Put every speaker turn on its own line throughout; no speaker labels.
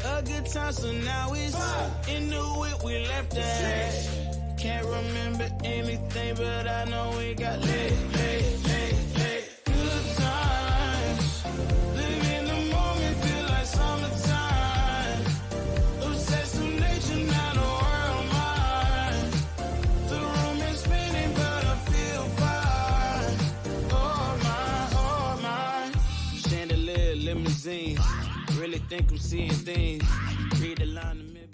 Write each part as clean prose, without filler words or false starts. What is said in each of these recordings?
A good time, so now it's in the whip, we left that. Can't remember anything, but I know we got lit. Good times. Live in the moment, feel like summertime. Obsessed with nature, now the world mine. The room is spinning, but I feel fine. Oh my. Chandelier, limousines. Really think I'm seeing things. Read the line in between.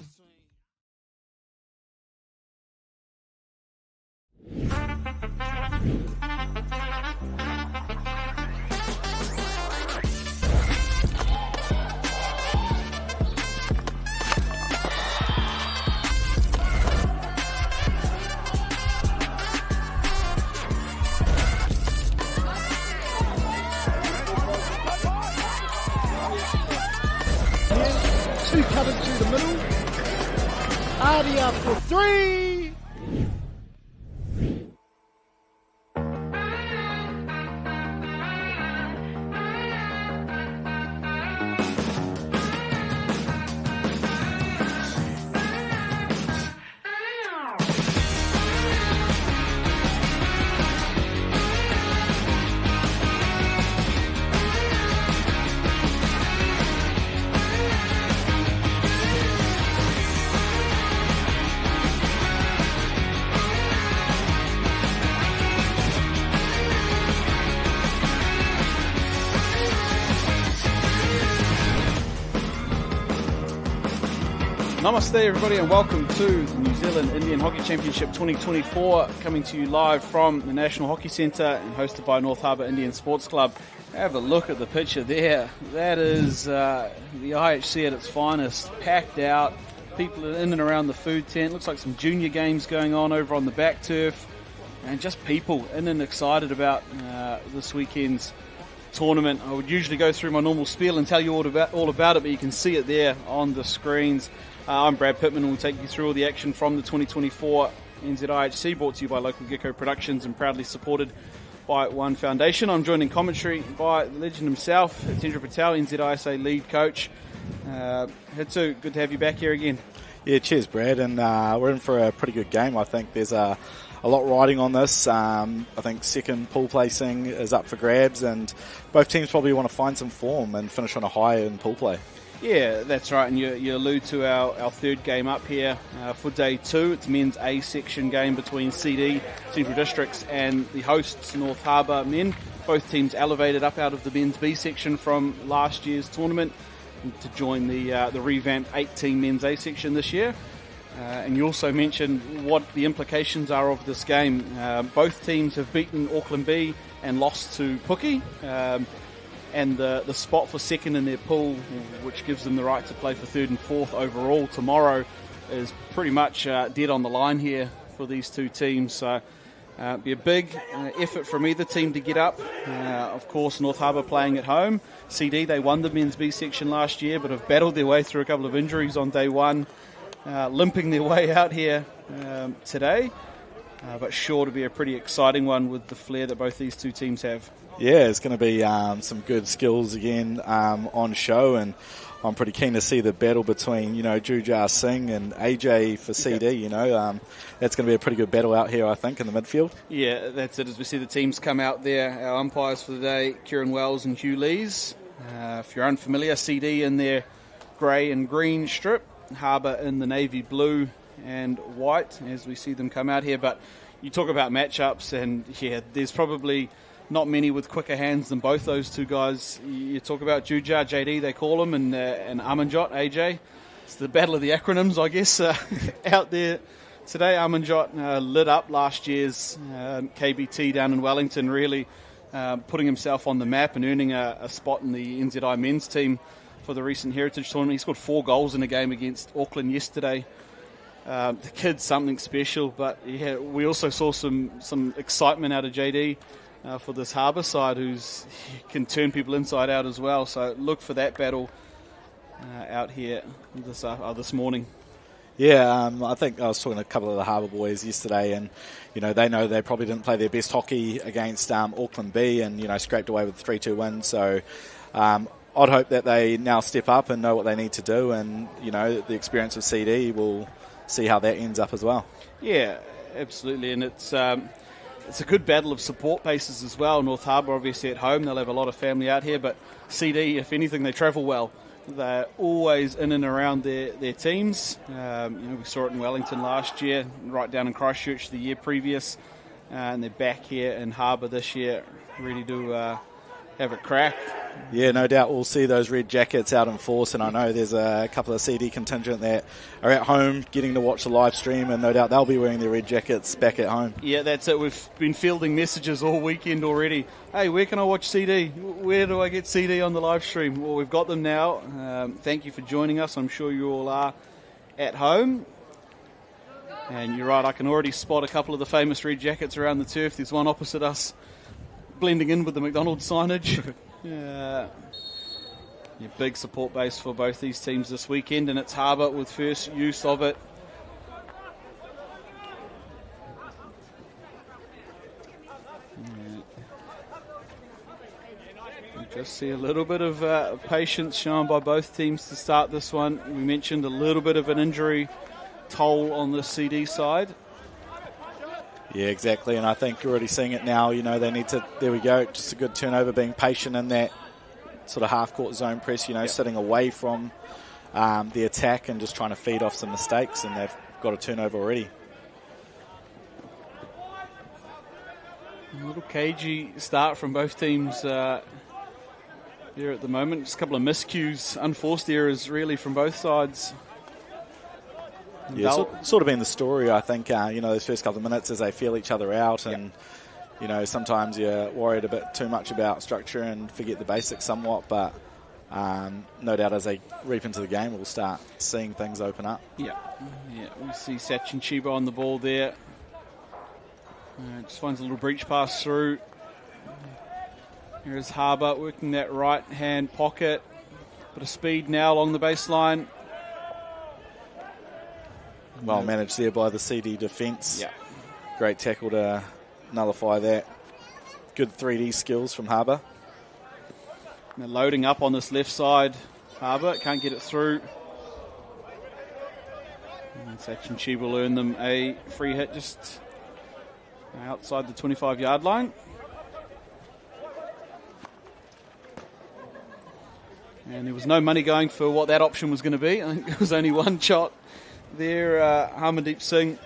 Two coming through the middle. Artie up for three.
Namaste everybody and welcome to the New Zealand Indian Hockey Championship 2024, coming to you live from the National Hockey Centre and hosted by North Harbour Indian Sports Club. Have a look at the picture there. That is the IHC at its finest, packed out, people in and around the food tent. Looks like some junior games going on over on the back turf, and just people in and excited about this weekend's tournament. I would usually go through my normal spiel and tell you all about it, but you can see it there on the screens. I'm Brad Pittman and we'll take you through all the action from the 2024 NZIHC, brought to you by Local Gecko Productions and proudly supported by One Foundation. I'm joined in commentary by the legend himself, Tendra Patel, NZISA lead coach. Hitsu, good to have you back here again.
Yeah, cheers Brad, and we're in for a pretty good game. I think there's a lot riding on this. I think second pool placing is up for grabs, and both teams probably want to find some form and finish on a high in pool play.
Yeah, that's right, and you allude to our third game up here for day two. It's men's A section game between CD, Central Districts, and the hosts, North Harbour men. Both teams elevated up out of the men's B section from last year's tournament to join the revamped 8-team men's A section this year. And you also mentioned what the implications are of this game. Both teams have beaten Auckland B and lost to Pookie. And the spot for second in their pool, which gives them the right to play for third and fourth overall tomorrow, is pretty much dead on the line here for these two teams. So be a big effort from either team to get up. Of course, North Harbour playing at home. CD, they won the men's B section last year, but have battled their way through a couple of injuries on day one, limping their way out here today. But sure to be a pretty exciting one with the flair that both these two teams have.
Yeah, it's going to be some good skills again on show, and I'm pretty keen to see the battle between, Jujar Singh and AJ for CD. That's going to be a pretty good battle out here, I think, in the midfield.
Yeah, that's it. As we see the teams come out there, our umpires for the day, Kieran Wells and Hugh Lees. If you're unfamiliar, CD in their grey and green strip, Harbour in the navy blue and white, as we see them come out here. But you talk about matchups, and yeah, there's probably not many with quicker hands than both those two guys. You talk about Jujar, JD, they call him, and Amanjot, AJ. It's the battle of the acronyms, I guess, out there today. Amanjot lit up last year's KBT down in Wellington, really putting himself on the map and earning a spot in the NZI men's team for the recent Heritage Tournament. He scored 4 goals in a game against Auckland yesterday. The kid's something special, but yeah, we also saw some excitement out of JD for this Harbour side, he can turn people inside out as well. So look for that battle out here this morning.
Yeah, I think I was talking to a couple of the Harbour boys yesterday, and they know they probably didn't play their best hockey against Auckland B, and scraped away with a 3-2 win. So I'd hope that they now step up and know what they need to do, and the experience of CD will see how that ends up as well.
Yeah, absolutely, and it's a good battle of support bases as well. North Harbour obviously at home, they'll have a lot of family out here, but CD, if anything, they travel well. They're always in and around their teams. We saw it in Wellington last year, right down in Christchurch the year previous, and they're back here in Harbour this year. Really do have a crack.
Yeah, no doubt we'll see those red jackets out in force, and I know there's a couple of CD contingent that are at home getting to watch the live stream, and no doubt they'll be wearing their red jackets back at home.
Yeah, that's it. We've been fielding messages all weekend already. Hey, where can I watch CD? Where do I get CD on the live stream? Well, we've got them now. Thank you for joining us. I'm sure you all are at home. And you're right, I can already spot a couple of the famous red jackets around the turf. There's one opposite us blending in with the McDonald's signage. Big support base for both these teams this weekend, and it's Harbour with first use of it. Just see a little bit of patience shown by both teams to start this one. We mentioned a little bit of an injury toll on the CD side.
Yeah, exactly, and I think you're already seeing it now. They need to, there we go, just a good turnover, being patient in that sort of half-court zone press, sitting away from the attack and just trying to feed off some mistakes, and they've got a turnover already.
A little cagey start from both teams here at the moment. Just a couple of miscues, unforced errors really from both sides.
Yeah, sort of been the story, I think, those first couple of minutes as they feel each other out, and sometimes you're worried a bit too much about structure and forget the basics somewhat, but no doubt as they reap into the game, we'll start seeing things open up.
Yeah, we see Sachin Chiba on the ball there. Just finds a little breach pass through. Here's Harbour working that right-hand pocket. Bit of speed now along the baseline.
Well managed there by the CD defence.
Yeah.
Great tackle to nullify that. Good 3D skills from Harbour.
They're loading up on this left side. Harbour can't get it through. And Sachin Chiba will earn them a free hit just outside the 25-yard line. And there was no money going for what that option was going to be. I think there was only one shot there. Harmandeep Singh,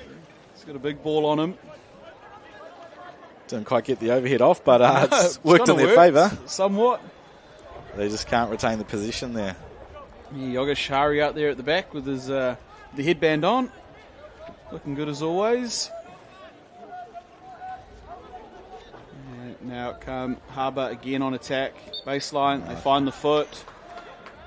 he's got a big ball on him.
Didn't quite get the overhead off, but it's worked in their favour.
Somewhat.
They just can't retain the position there.
Yogesh Hari out there at the back with his the headband on. Looking good as always. And now come Harbour again on attack. Baseline, they find the foot.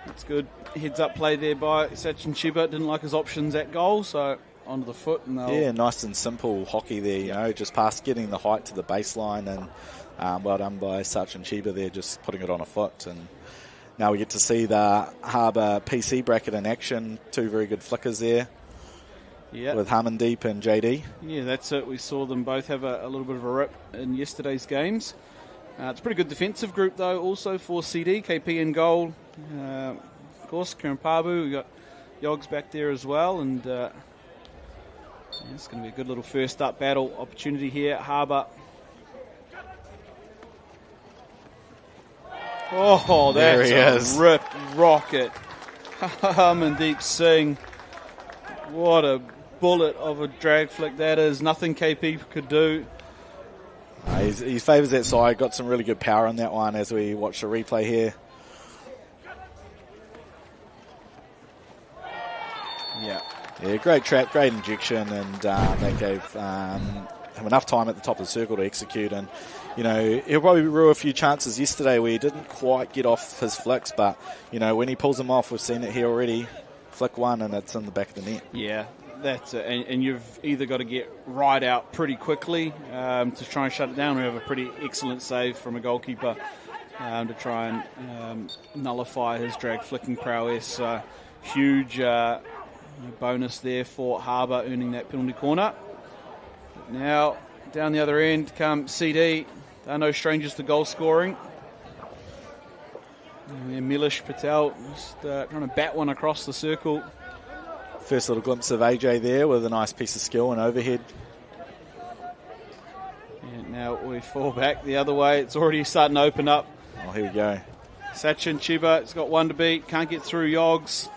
That's good. Heads up play there by Sachin Chiba. Didn't like his options at goal, so onto the foot. And
yeah, nice and simple hockey there, just past getting the height to the baseline, and well done by Sachin Chiba there, just putting it on a foot. And now we get to see the Harbour PC bracket in action. Two very good flickers there. Yeah. With Harmandeep and JD.
Yeah, that's it. We saw them both have a little bit of a rip in yesterday's games. It's a pretty good defensive group, though, also for CD. KP in goal. Of course, Kirimpabu. We've got Yogs back there as well. And it's going to be a good little first up battle opportunity here at Harbour. Oh, that's a rip rocket. Harmandeep Singh. What a bullet of a drag flick that is. Nothing KP could do.
He favours that side. Got some really good power on that one as we watch the replay here. Yeah, great trap, great injection, and that gave him enough time at the top of the circle to execute. And, he'll probably rue a few chances yesterday where he didn't quite get off his flicks, but, when he pulls them off, we've seen it here already. Flick one, and it's in the back of the net.
Yeah, that's it. And you've either got to get right out pretty quickly to try and shut it down, or have a pretty excellent save from a goalkeeper to try and nullify his drag flicking prowess. Huge bonus there for Harbour, earning that penalty corner. Now, down the other end come CD. They're no strangers to goal scoring. And then Milish Patel just trying to bat one across the circle.
First little glimpse of AJ there with a nice piece of skill and overhead.
And now we fall back the other way. It's already starting to open up.
Oh, here we go.
Sachin Chiba has got one to beat. Can't get through Yogs.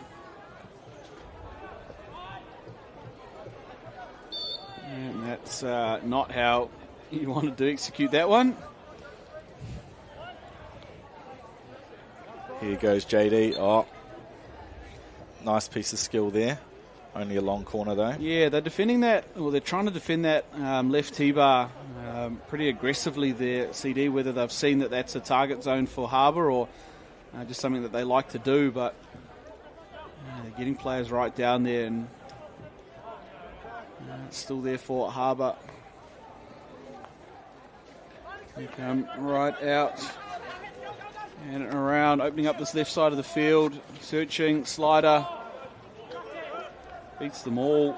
And that's not how you wanted to execute that one.
Here goes JD. Oh, nice piece of skill there. Only a long corner though.
Yeah, they're defending that, or they're trying to defend that left T-bar pretty aggressively there, CD, whether they've seen that that's a target zone for Harbour or just something that they like to do, but they're getting players right down there, and it's still there for Harbour. They come right out and around, opening up this left side of the field, searching, slider, beats them all.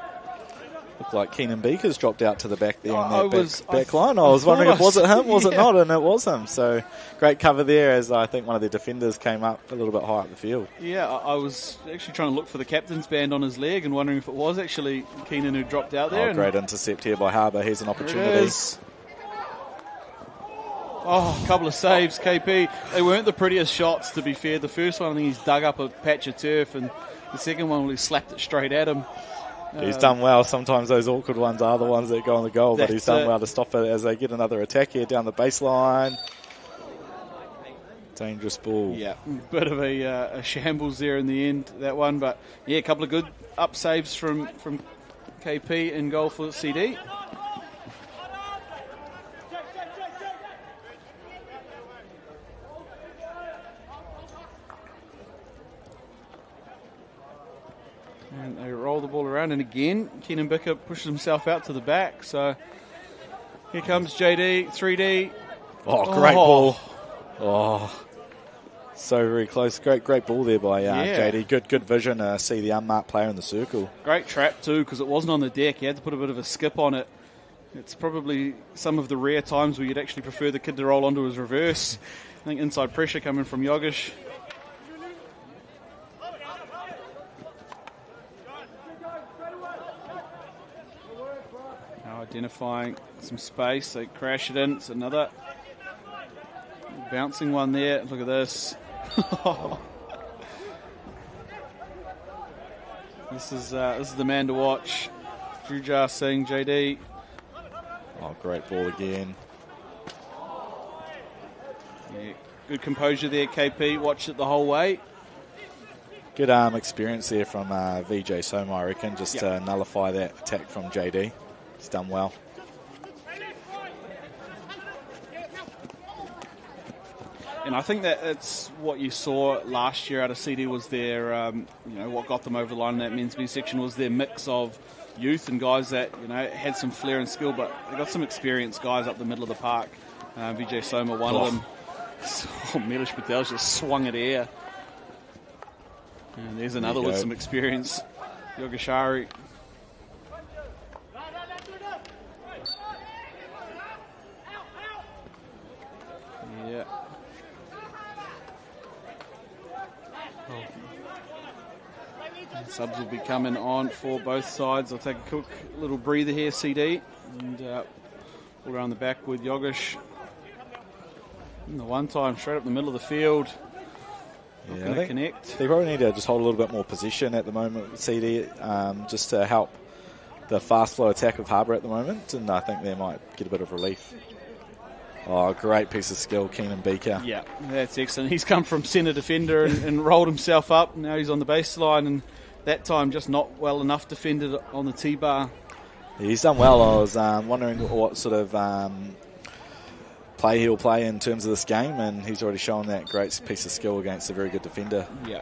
Looked like Keenan Beaker's dropped out to the back there on
I
that back line. I was wondering if was it him, was it not, and it was him. So great cover there as I think one of the defenders came up a little bit high up the field.
Yeah, I was actually trying to look for the captain's band on his leg and wondering if it was actually Keenan who dropped out there.
Oh, great intercept here by Harbour. Here's an opportunity.
It is. Oh, a couple of saves, KP. They weren't the prettiest shots, to be fair. The first one, I think he's dug up a patch of turf, and the second one, he slapped it straight at him.
He's done well. Sometimes those awkward ones are the ones that go on the goal, but he's done well to stop it as they get another attack here down the baseline. Dangerous ball.
Yeah, bit of a shambles there in the end, that one. But, yeah, a couple of good up saves from KP in goal for CD. And they roll the ball around, and again, Keenan Bicker pushes himself out to the back. So here comes JD, 3D.
Oh, great ball. Oh, so very close. Great ball there by JD. Good vision. See the unmarked player in the circle.
Great trap too, because it wasn't on the deck. He had to put a bit of a skip on it. It's probably some of the rare times where you'd actually prefer the kid to roll onto his reverse. I think inside pressure coming from Yogesh. Identifying some space, they crash it in. It's another bouncing one there. Look at this. This is the man to watch. Jujar Singh, JD.
Oh, great ball again.
Yeah, good composure there, KP. Watched it the whole way.
Good experience there from VJ Soma, I reckon, just to nullify that attack from JD. He's done well.
And I think that it's what you saw last year out of CD was their, what got them over the line in that men's B section was their mix of youth and guys that, had some flair and skill, but they got some experienced guys up the middle of the park. Vijay Soma, one of them. Milish Patel's just swung at air. And there's another with some experience. Yogeshari. Yeah. Subs will be coming on for both sides. I'll take a quick little breather here, CD, and pull around the back with Yogesh. And the one time straight up the middle of the field. Not going to connect.
They probably need to just hold a little bit more position at the moment with CD, just to help the fast flow attack of Harbour at the moment, and I think they might get a bit of relief. Oh, great piece of skill, Keenan Beaker.
Yeah, that's excellent. He's come from centre defender and rolled himself up. Now he's on the baseline, and that time just not well enough defended on the T-bar.
He's done well. I was wondering what sort of play he'll play in terms of this game, and he's already shown that great piece of skill against a very good defender.
Yeah.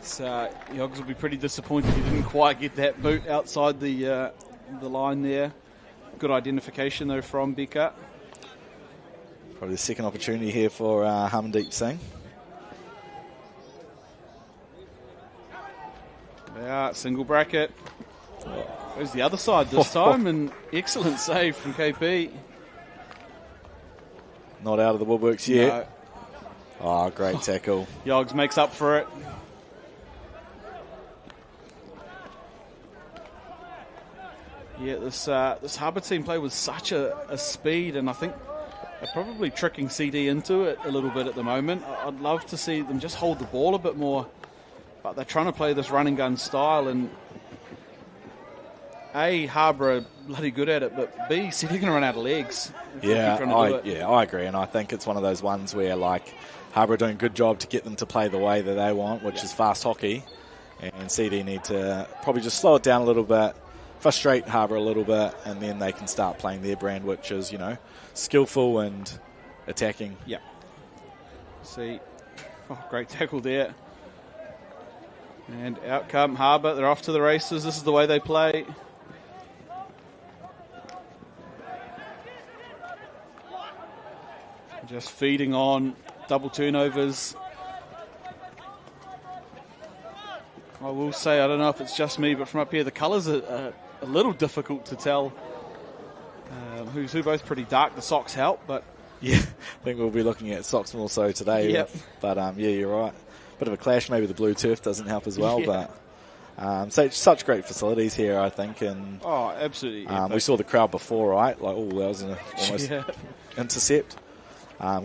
Yogs will be pretty disappointed he didn't quite get that boot outside the line there. Good identification, though, from Beaker.
Probably the second opportunity here for Harmandeep Singh.
Yeah, single bracket. Goes the other side this time, and excellent save from KP.
Not out of the woodworks yet. Oh, great tackle.
Yogs makes up for it. Yeah, this Harbour team play with such a speed, and I think they're probably tricking CD into it a little bit at the moment. I'd love to see them just hold the ball a bit more, but they're trying to play this run and gun style, and A, Harbour are bloody good at it, but B, CD are going to run out of legs.
I agree, and I think it's one of those ones where like Harbour are doing a good job to get them to play the way that they want, which is fast hockey, and CD need to probably just slow it down a little bit, frustrate Harbour a little bit, and then they can start playing their brand, which is, skillful and attacking.
Yeah. See, great tackle there. And out come Harbour. They're off to the races. This is the way they play. Just feeding on double turnovers. I will say, I don't know if it's just me, but from up here, the colours are a little difficult to tell who's who. Both pretty dark. The socks help, but
yeah, I think we'll be looking at socks more so today.
Yep.
But yeah, you're right. Bit of a clash. Maybe the blue turf doesn't help as well, but so such great facilities here, I think. And
absolutely.
we saw the crowd before, right? Like, that was an almost intercept.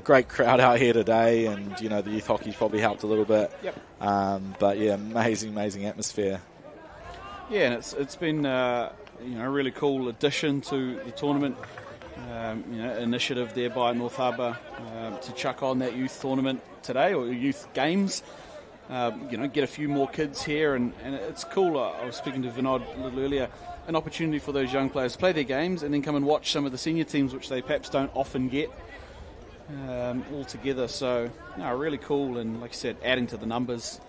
Great crowd out here today, and the youth hockey's probably helped a little bit.
Yep.
But yeah, amazing atmosphere.
Yeah, and it's been a really cool addition to the tournament. Initiative there by North Harbour to chuck on that youth tournament today, or youth games. Get a few more kids here, and it's cool. I was speaking to Vinod a little earlier. An opportunity for those young players to play their games and then come and watch some of the senior teams, which they perhaps don't often get. All together, so really cool, and like you said, adding to the numbers.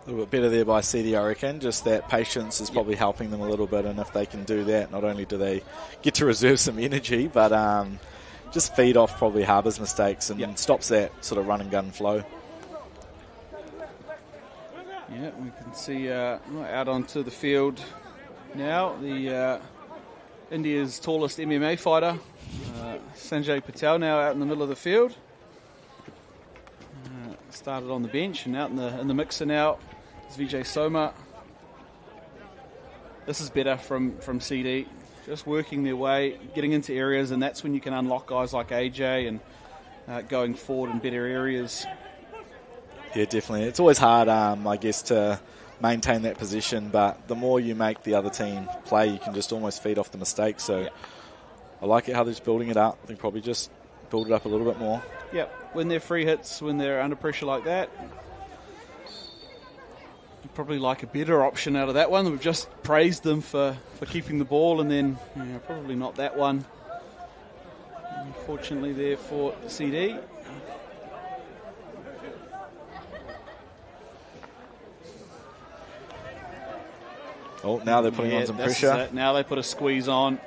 A little bit better there by CD, I reckon. Just that patience is probably helping them a little bit, and if they can do that, not only do they get to reserve some energy, but just feed off probably Harbour's mistakes and stops that sort of run and gun flow.
Yeah, we can see out onto the field now, the India's tallest MMA fighter, Sanjay Patel, now out in the middle of the field. Started on the bench, and out in the mixer now is Vijay Soma. This is better from CD, just working their way, getting into areas, and that's when you can unlock guys like AJ and going forward in better areas.
Yeah, definitely. It's always hard, I guess, to maintain that position, but the more you make the other team play, you can just almost feed off the mistakes. So I like it how they're just building it up. They probably just build it up a little bit more.
Yeah, when they're free hits, when they're under pressure like that, you probably like a better option out of that one. We've just praised them for keeping the ball, and then probably not that one. Unfortunately there for CD.
Oh, now they're putting on some pressure.
Now they put a squeeze on.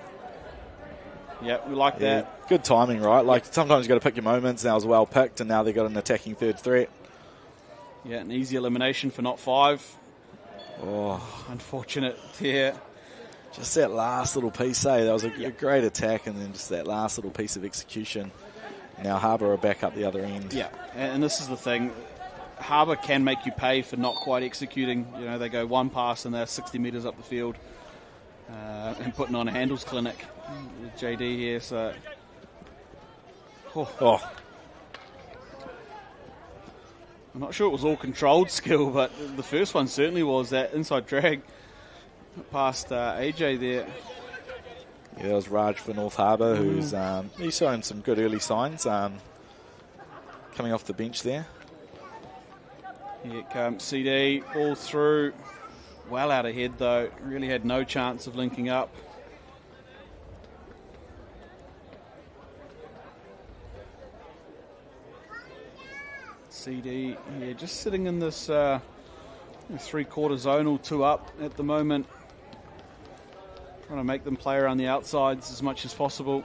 Yep, we like that.
Good timing, right? Like, sometimes you've got to pick your moments. Now it was well picked, and now they've got an attacking third threat.
Yeah, an easy elimination for not 5.
Oh,
unfortunate there.
Just that last little piece, That was a great attack, and then just that last little piece of execution. Now Harbour are back up the other end.
Yeah, and this is the thing. Harbour can make you pay for not quite executing. They go one pass and they're 60 metres up the field and putting on a handles clinic. With JD here, so...
Oh.
I'm not sure it was all controlled skill, but the first one certainly was that inside drag past AJ there.
Yeah, that was Raj for North Harbour, who's he's showing some good early signs coming off the bench there.
Here comes CD, all through. Well out ahead, though. Really had no chance of linking up. CD, just sitting in this three-quarter zonal 2 up at the moment. Trying to make them play around the outsides as much as possible.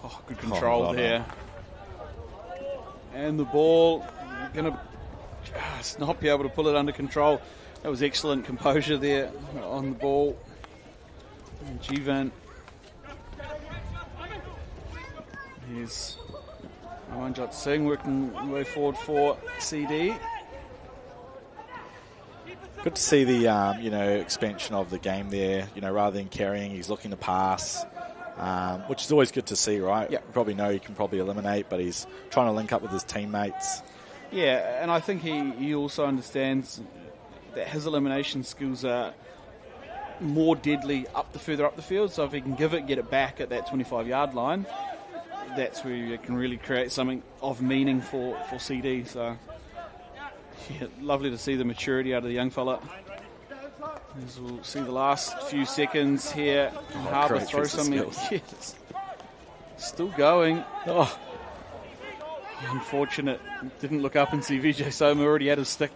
Oh, good control there. And the ball, going to just not be able to pull it under control. That was excellent composure there on the ball. And Jivan. Here's Amanjot Singh working the way forward for CD.
Good to see the expansion of the game there. Rather than carrying, he's looking to pass, which is always good to see, right?
Yeah.
You probably know he can probably eliminate, but he's trying to link up with his teammates.
Yeah, and I think he also understands that his elimination skills are more deadly further up the field. So if he can get it back at that 25-yard line, that's where you can really create something of meaning for CD. So, yeah, lovely to see the maturity out of the young fella. As we'll see the last few seconds here. Harbour throw something. Yes. Still going. Oh, unfortunate. Didn't look up and see Vijay Soma already had his stick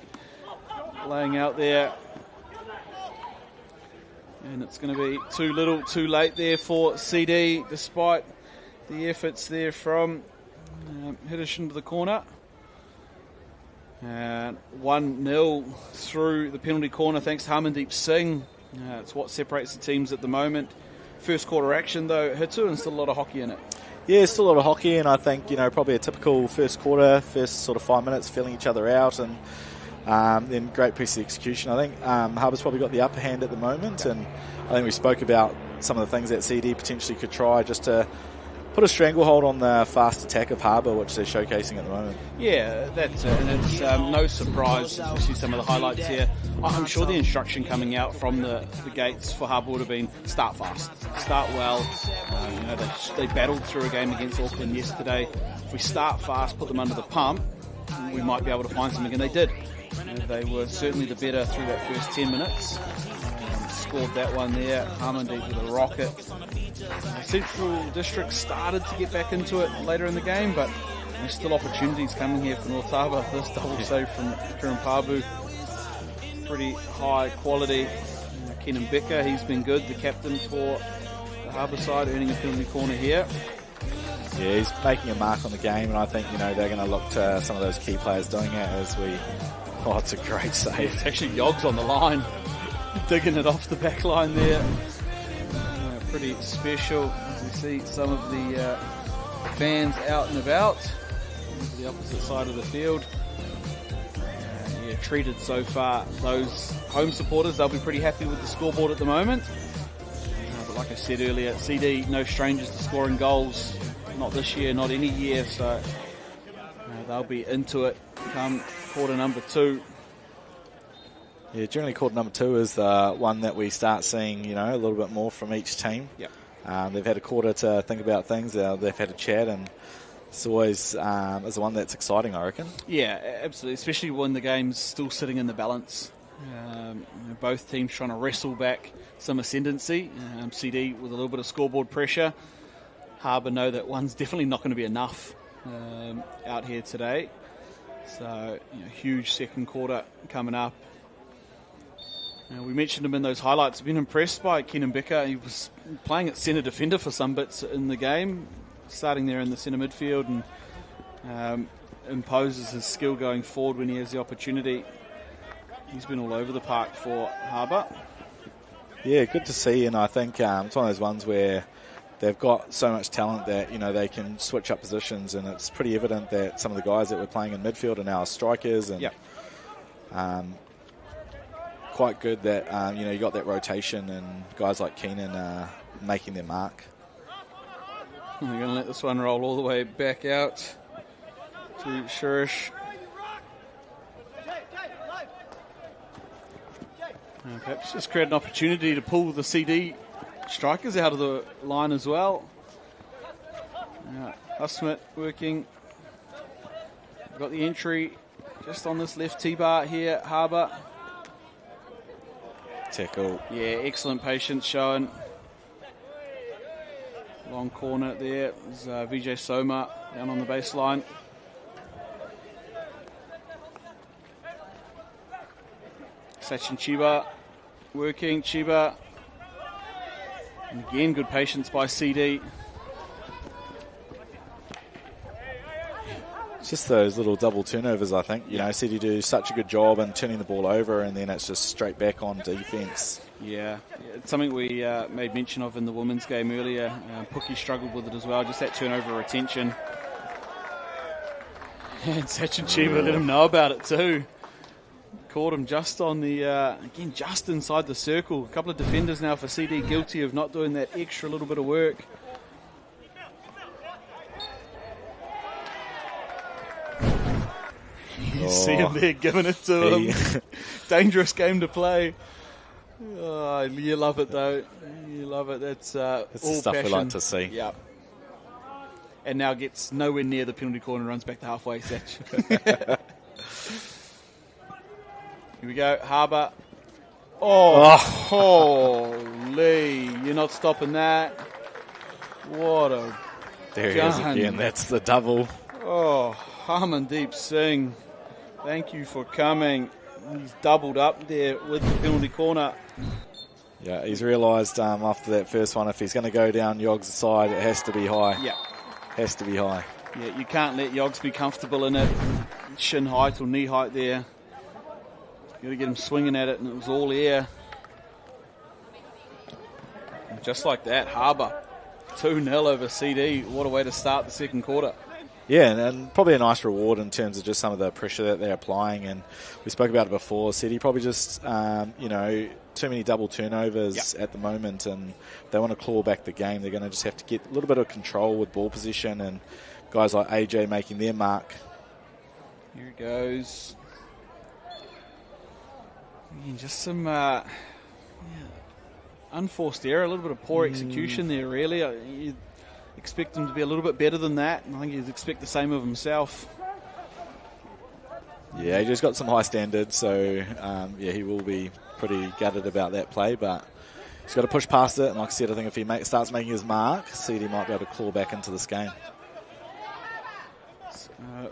laying out there. And it's going to be too little, too late there for CD, despite the efforts there from Hiddish into the corner. And 1-0 through the penalty corner thanks to Harmandeep Singh. It's what separates the teams at the moment. First quarter action though, Hitu, and still a lot of hockey in it.
Yeah, still a lot of hockey, and I think, probably a typical first quarter, first sort of 5 minutes, feeling each other out, and then great piece of execution. I think Harbour's probably got the upper hand at the moment, and I think we spoke about some of the things that CD potentially could try just to put a stranglehold on the fast attack of Harbour, which they're showcasing at the moment.
Yeah, that's it. And it's no surprise to see some of the highlights here. I'm sure the instruction coming out from the gates for Harbour would have been start fast, start well. They battled through a game against Auckland yesterday. If we start fast, put them under the pump, we might be able to find something, and they did. They were certainly the better through that first 10 minutes. Scored that one there. Harmandeep with a rocket. Central District started to get back into it later in the game, but there's still opportunities coming here for North Harbour. This double save from Kiran Pabu, pretty high quality. Kenan Becker, he's been good, the captain for the Harbour side, earning a penalty corner here.
Yeah, he's making a mark on the game, and I think they're going to look to some of those key players doing it as we. Oh, it's a great save.
It's actually Yogs on the line, digging it off the back line there. Pretty special as we see some of the fans out and about to the opposite side of the field. Treated so far. Those home supporters, they'll be pretty happy with the scoreboard at the moment. But like I said earlier, CD, no strangers to scoring goals. Not this year, not any year. So they'll be into it come quarter number 2.
Yeah, generally quarter number 2 is the one that we start seeing, a little bit more from each team.
Yep.
They've had a quarter to think about things. They've had a chat, and it's always is the one that's exciting, I reckon.
Yeah, absolutely, especially when the game's still sitting in the balance. Both teams trying to wrestle back some ascendancy. CD with a little bit of scoreboard pressure. Harbour know that one's definitely not going to be enough out here today. So, huge second quarter coming up. We mentioned him in those highlights. I've been impressed by Kenan Becker. He was playing at centre defender for some bits in the game, starting there in the centre midfield, and imposes his skill going forward when he has the opportunity. He's been all over the park for Harbour.
Yeah, good to see, and I think it's one of those ones where they've got so much talent that they can switch up positions, and it's pretty evident that some of the guys that were playing in midfield are now strikers, and quite good that you got that rotation and guys like Keenan making their mark.
We're going to let this one roll all the way back out to Shirish. Perhaps just create an opportunity to pull the CD strikers out of the line as well. Husmit working. We've got the entry just on this left T-bar here, Harbour.
Tackle.
Yeah, excellent patience shown. Long corner there. There's Vijay Soma down on the baseline. Sachin Chiba working. Chiba. And again, good patience by CD.
It's just those little double turnovers, I think. You know, City do such a good job in turning the ball over, and then it's just straight back on defence.
Yeah, it's something we made mention of in the women's game earlier. Pookie struggled with it as well, just that turnover retention. And Sachin Chiba let him know about it too. Caught him just on the, again, just inside the circle. A couple of defenders now for CD guilty of not doing that extra little bit of work. You see him there giving it to him. Dangerous game to play. Oh, you love it though. You love it. That's all
the stuff
passion.
we like to see.
Yeah. And now gets nowhere near the penalty corner, runs back to halfway. Here we go, Harbour. Oh, holy. You're not stopping that. What a
There he is again. That's the double.
Oh, Harmandeep Singh. Thank you for coming. He's doubled up there with the penalty corner.
Yeah, he's realised after that first one, if he's going to go down Yogg's side, it has to be high.
Yeah.
Has to be high.
Yeah, you can't let Yogs be comfortable in it. Shin height or knee height there. Got to get him swinging at it, and it was all air. And just like that, Harbour 2-0 over CD. What a way to start the second quarter.
Yeah, and probably a nice reward in terms of just some of the pressure that they're applying. And we spoke about it before. City probably just, too many double turnovers at the moment, and if they want to claw back the game, they're going to just have to get a little bit of control with ball position, and guys like AJ making their mark.
Here it goes. And just some unforced error, a little bit of poor execution there, really. You'd expect him to be a little bit better than that, and I think you'd expect the same of himself.
Yeah, he just got some high standards, so he will be pretty gutted about that play, but he's got to push past it. And like I said, I think if he starts making his mark, CD might be able to claw back into this game.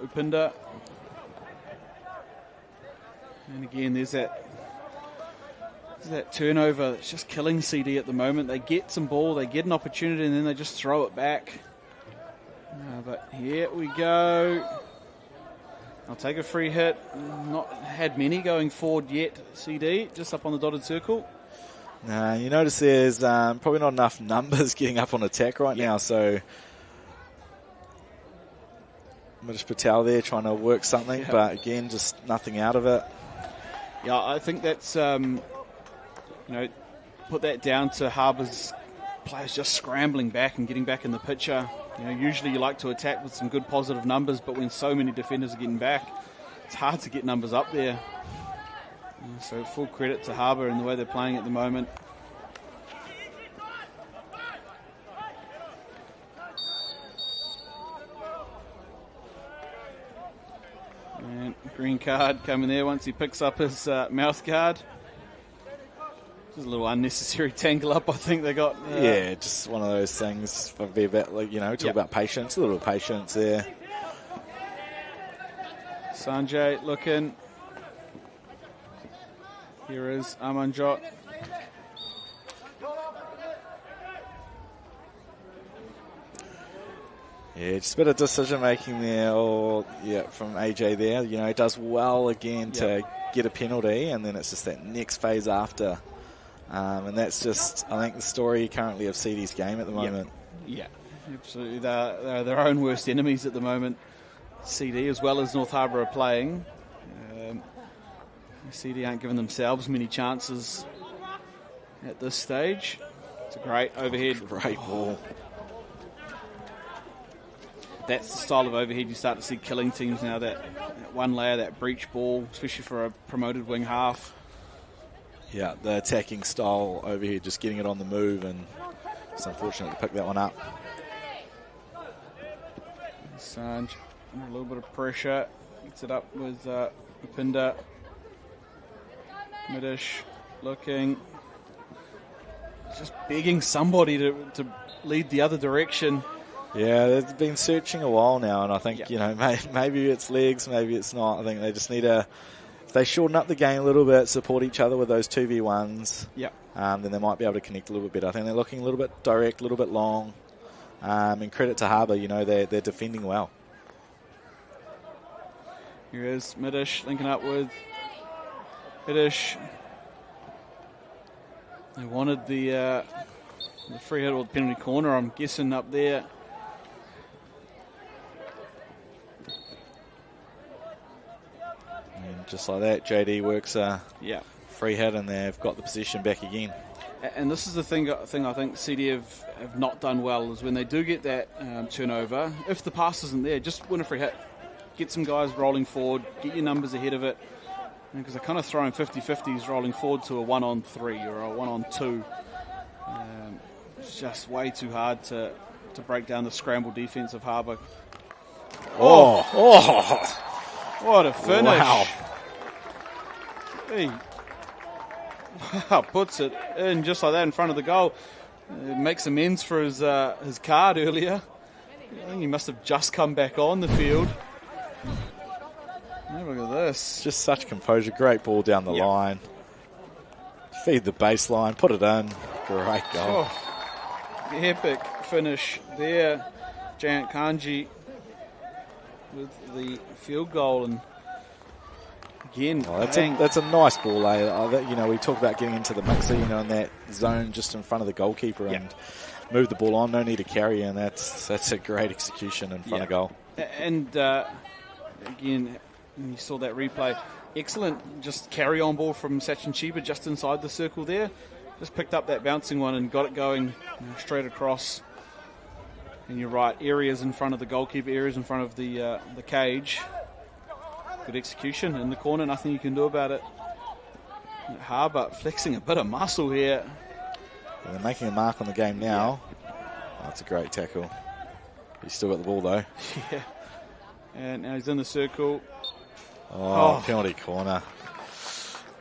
Upinda. And again, there's that turnover that's just killing CD at the moment. They get some ball, they get an opportunity, and then they just throw it back. But here we go. I'll take a free hit. Not had many going forward yet, CD, just up on the dotted circle.
You notice there's probably not enough numbers getting up on attack right now, so Madish Patel there trying to work something, but again, just nothing out of it.
Yeah, I think that's, put that down to Harbour's players just scrambling back and getting back in the picture. Usually you like to attack with some good positive numbers, but when so many defenders are getting back, it's hard to get numbers up there. So full credit to Harbour and the way they're playing at the moment. And green card coming there once he picks up his mouth guard. Just a little unnecessary tangle up, I think they got.
Yeah, just one of those things. Be about, talk about patience. A little bit of patience there.
Sanjay looking. Here is Amanjot.
Yeah, just a bit of decision making there. From AJ there. He does well again to get a penalty, and then it's just that next phase after. And that's just, I think, the story currently of CD's game at the moment.
Yeah, absolutely. They're their own worst enemies at the moment. CD as well as North Harbour are playing. CD aren't giving themselves many chances at this stage. It's a great overhead.
Great ball.
That's the style of overhead you start to see killing teams now, that one layer, that breach ball, especially for a promoted wing half.
Yeah, the attacking style over here, just getting it on the move, and it's unfortunate to pick that one up.
Sanj, a little bit of pressure, gets it up with Upinda. Madish looking, just begging somebody to lead the other direction.
Yeah, they've been searching a while now, and I think, maybe it's legs, maybe it's not. I think they just need to, if they shorten up the game a little bit, support each other with those 2v1s, then they might be able to connect a little bit better. I think they're looking a little bit direct, a little bit long. And credit to Harbour, they're defending well.
Here is Middish linking up with Middish. They wanted the free hit or the penalty corner, I'm guessing, up there.
And just like that, JD works a free hit, and they've got the position back again.
And this is the thing I think CD have not done well, is when they do get that turnover, if the pass isn't there, just win a free hit. Get some guys rolling forward, get your numbers ahead of it. Because they're kind of throwing 50-50s rolling forward to a 1-on-3 or a 1-on-2. It's just way too hard to break down the scramble defense of Harbour.
Oh!
What a finish.
Wow.
He puts it in just like that in front of the goal. It makes amends for his card earlier. I think he must have just come back on the field. Have a look at this.
Just such composure. Great ball down the line. Feed the baseline. Put it in. Great goal.
The epic finish there. Jayant Kanji with the field goal. And again,
that's a nice ball, eh? We talk about getting into the mixer, in that zone just in front of the goalkeeper and move the ball on. No need to carry, and that's a great execution in front of goal.
And again, you saw that replay. Excellent, just carry on ball from Sachin Chiba just inside the circle there. Just picked up that bouncing one and got it going straight across. And you're right, areas in front of the goalkeeper, areas in front of the cage. Good execution in the corner, nothing you can do about it. Harbour flexing a bit of muscle here.
They're making a mark on the game now. That's a great tackle. He's still got the ball though.
Yeah. And now he's in the circle.
Penalty corner.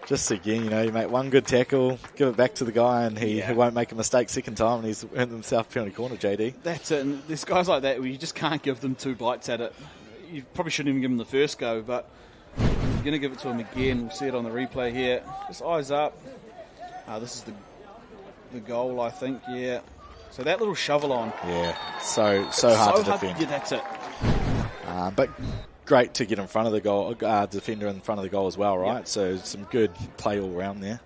Just again, you make one good tackle, give it back to the guy, and he won't make a mistake second time, and he's earned himself penalty corner, JD.
That's it. And there's guys like that where you just can't give them two bites at it. You probably shouldn't even give him the first go, but you're going to give it to him again. We'll see it on the replay here. Just eyes up. This is the goal, I think, yeah. So that little shovel on.
Yeah, so hard to defend.
Yeah, that's it.
But great to get in front of the goal, defender in front of the goal as well, right? Yep. So some good play all around there.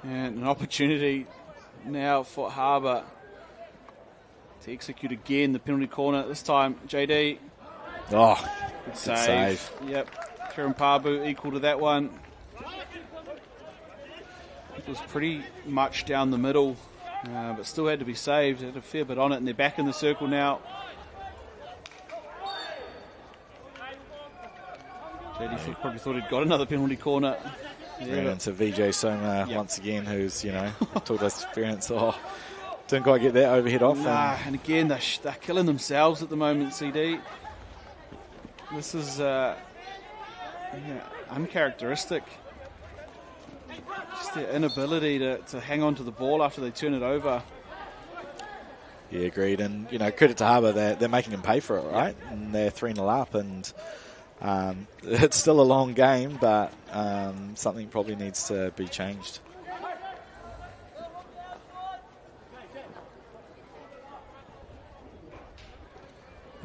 And an opportunity now for Harbour to execute again the penalty corner. This time, JD.
Good
save. Yep. Kieran Pabu equal to that one. It was pretty much down the middle, but still had to be saved. Had a fair bit on it, and they're back in the circle now. JD probably thought he'd got another penalty corner.
Ran into VJ Soma once again, who's, talked us experience. Didn't quite get that overhead off.
And again, they're killing themselves at the moment, CD. This is uncharacteristic. Just their inability to hang on to the ball after they turn it over.
Yeah, agreed. And, credit to Harbour, they're making them pay for it, right? Yep. And they're 3-0 up, and it's still a long game, but something probably needs to be changed.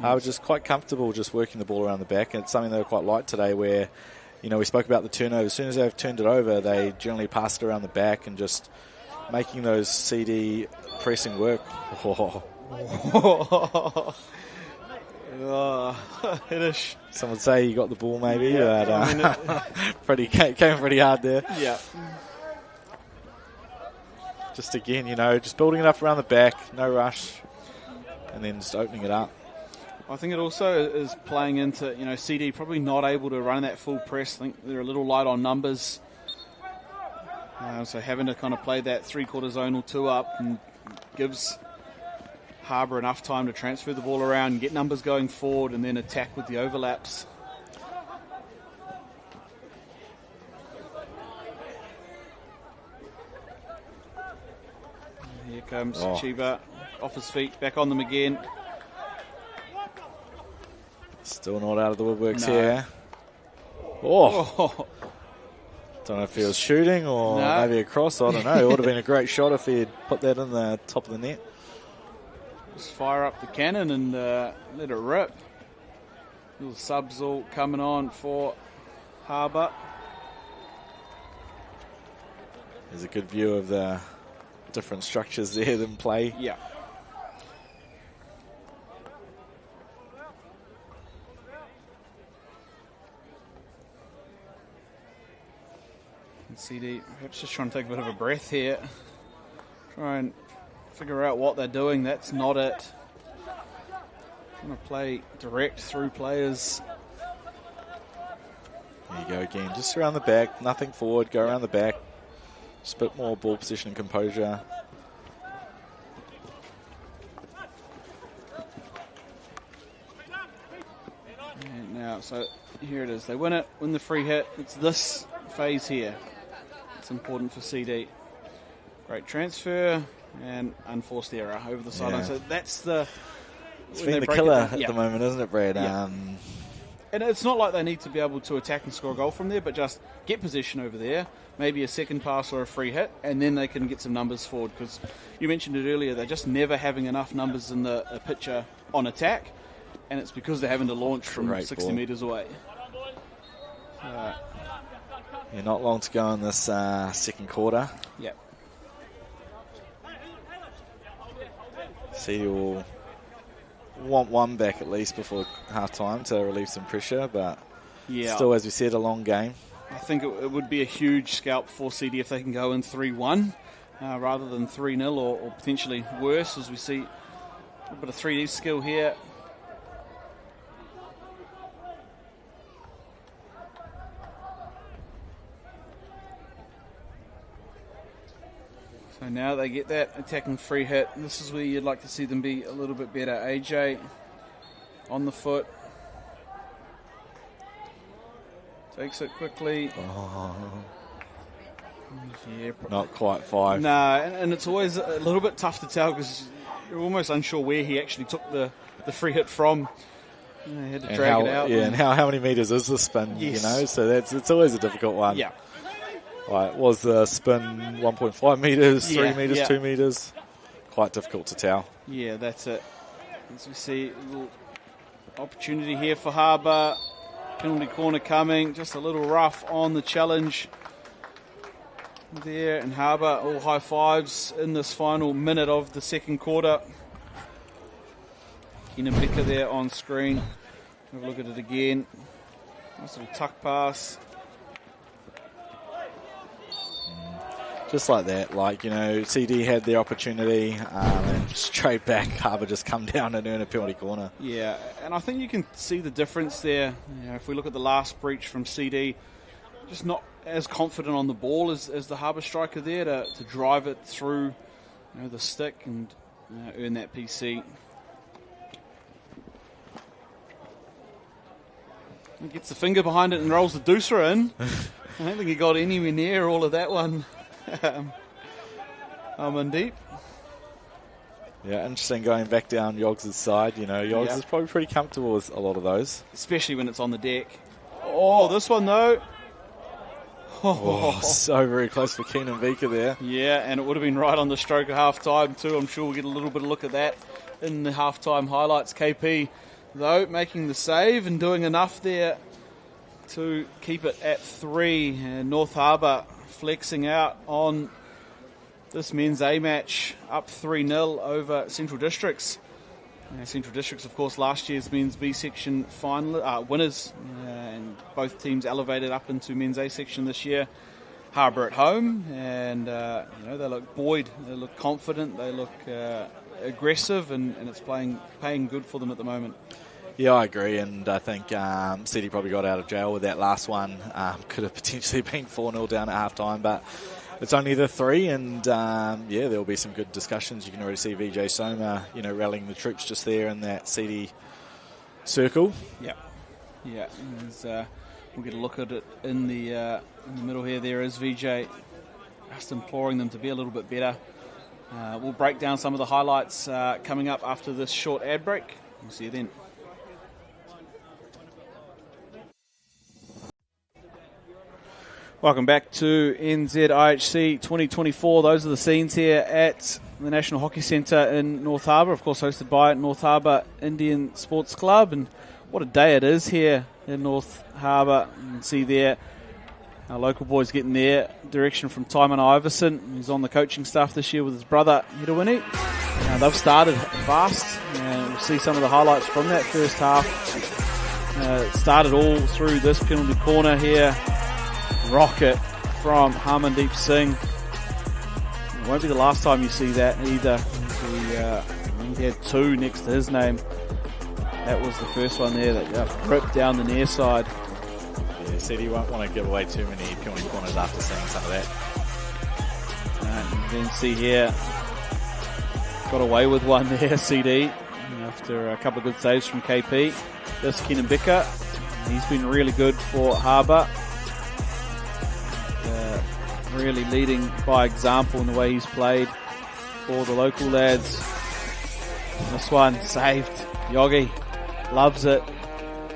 I was just quite comfortable just working the ball around the back, and it's something they were quite light today where, we spoke about the turnover. As soon as they've turned it over, they generally pass it around the back and just making those CD pressing work. Some would say you got the ball maybe, but came pretty hard there.
Yeah.
Just again, just building it up around the back, no rush, and then just opening it up.
I think it also is playing into, CD probably not able to run that full press. I think they're a little light on numbers. So having to kind of play that three-quarter zonal 2-up and gives Harbour enough time to transfer the ball around, get numbers going forward, and then attack with the overlaps. Here comes Chiba, off his feet, back on them again.
Still not out of the woodworks here. Don't know if he was shooting or maybe a cross. I don't know. It would have been a great shot if he had put that in the top of the net.
Just fire up the cannon and let it rip. Little subs all coming on for Harbour.
There's a good view of the different structures there in play.
Yeah. And CD perhaps just trying to take a bit of a breath here. Try and figure out what they're doing. That's not it. Trying to play direct through players.
There you go again. Just around the back. Nothing forward. Go around the back. Just a bit more ball position and composure.
And now, so here it is. They win it, win the free hit. It's this phase here. It's important for CD. Great transfer and unforced error over the sideline.
Yeah.
So that's the...
It's been the killer at the moment, isn't it, Brad?
Yeah. And it's not like they need to be able to attack and score a goal from there, but just get position over there, maybe a second pass or a free hit, and then they can get some numbers forward. Because you mentioned it earlier, they're just never having enough numbers in the picture on attack, and it's because they're having to launch from 60 metres away.
Yeah, not long to go in this second quarter.
Yep.
CD will want one back at least before half time to relieve some pressure, but still, as we said, a long game.
I think it would be a huge scalp for CD if they can go in 3-1 rather than 3-0 or potentially worse, as we see a bit of 3D skill here. So now they get that attacking free hit. This is where you'd like to see them be a little bit better. AJ on the foot. Takes it quickly.
Oh.
Yeah,
Not quite 5.
No, and it's always a little bit tough to tell because you're almost unsure where he actually took the free hit from. He had to drag it out.
Yeah, and how many metres is the spin?
Yes.
You know, so it's always a difficult one.
Yeah.
Right, was the spin 1.5 metres, 3
Yeah,
metres,
yeah.
2 metres? Quite difficult to tell.
Yeah, that's it. As we see, a little opportunity here for Harbour. Penalty corner coming, just a little rough on the challenge there. And Harbour, all high fives in this final minute of the second quarter. Keenan Becker there on screen. Have a look at it again. Nice little tuck pass.
Just like that, like, you know, CD had their opportunity and straight back, Harbour just come down and earn a penalty corner.
Yeah, and I think you can see the difference there. You know, if we look at the last breach from CD, just not as confident on the ball as the Harbour striker there to drive it through, you know, the stick and earn that PC. He gets the finger behind it and rolls the deucer in. I don't think he got anywhere near all of that one. Deep.
Yeah, interesting going back down Yogs' side. You know, Yogs is probably pretty comfortable with a lot of those.
Especially when it's on the deck. Oh, this one though.
Oh, so very close for Keenan Beaker there.
Yeah, and it would have been right on the stroke of half-time too. I'm sure we'll get a little bit of look at that in the half-time highlights. KP, though, making the save and doing enough there to keep it at 3. And North Harbour flexing out on this men's A match, up 3-0 over Central Districts. Central Districts, of course, last year's men's B section final winners, and both teams elevated up into men's A section this year. Harbour at home, and you know, they look buoyed, they look confident, they look aggressive, and it's paying good for them at the moment.
Yeah, I agree, and I think City probably got out of jail with that last one. Could have potentially been 4-0 down at half-time, but it's only the 3, and yeah, there'll be some good discussions. You can already see VJ Soma, you know, rallying the troops just there in that CD circle.
Yeah, we'll get a look at it in the middle here. There is VJ just imploring them to be a little bit better. We'll break down some of the highlights coming up after this short ad break. We'll see you then. Welcome back to NZIHC 2024. Those are the scenes here at the National Hockey Centre in North Harbour, of course hosted by North Harbour Indian Sports Club. And what a day it is here in North Harbour. You can see there our local boys getting their direction from Timon Iverson. He's on the coaching staff this year with his brother Hirowini. They've started fast, and we'll see some of the highlights from that first half. It started all through this penalty corner here. Rocket from Harmandeep Singh. It won't be the last time you see that either. He had two next to his name. That was the first one there that ripped down the near side.
Yeah, CD won't want to give away too many penalty corners after seeing some of that.
And then see here, got away with one there, CD, after a couple of good saves from KP. This Kenan Becker, he's been really good for Harbour. Really leading by example in the way he's played for the local lads. This one saved. Yogi loves it.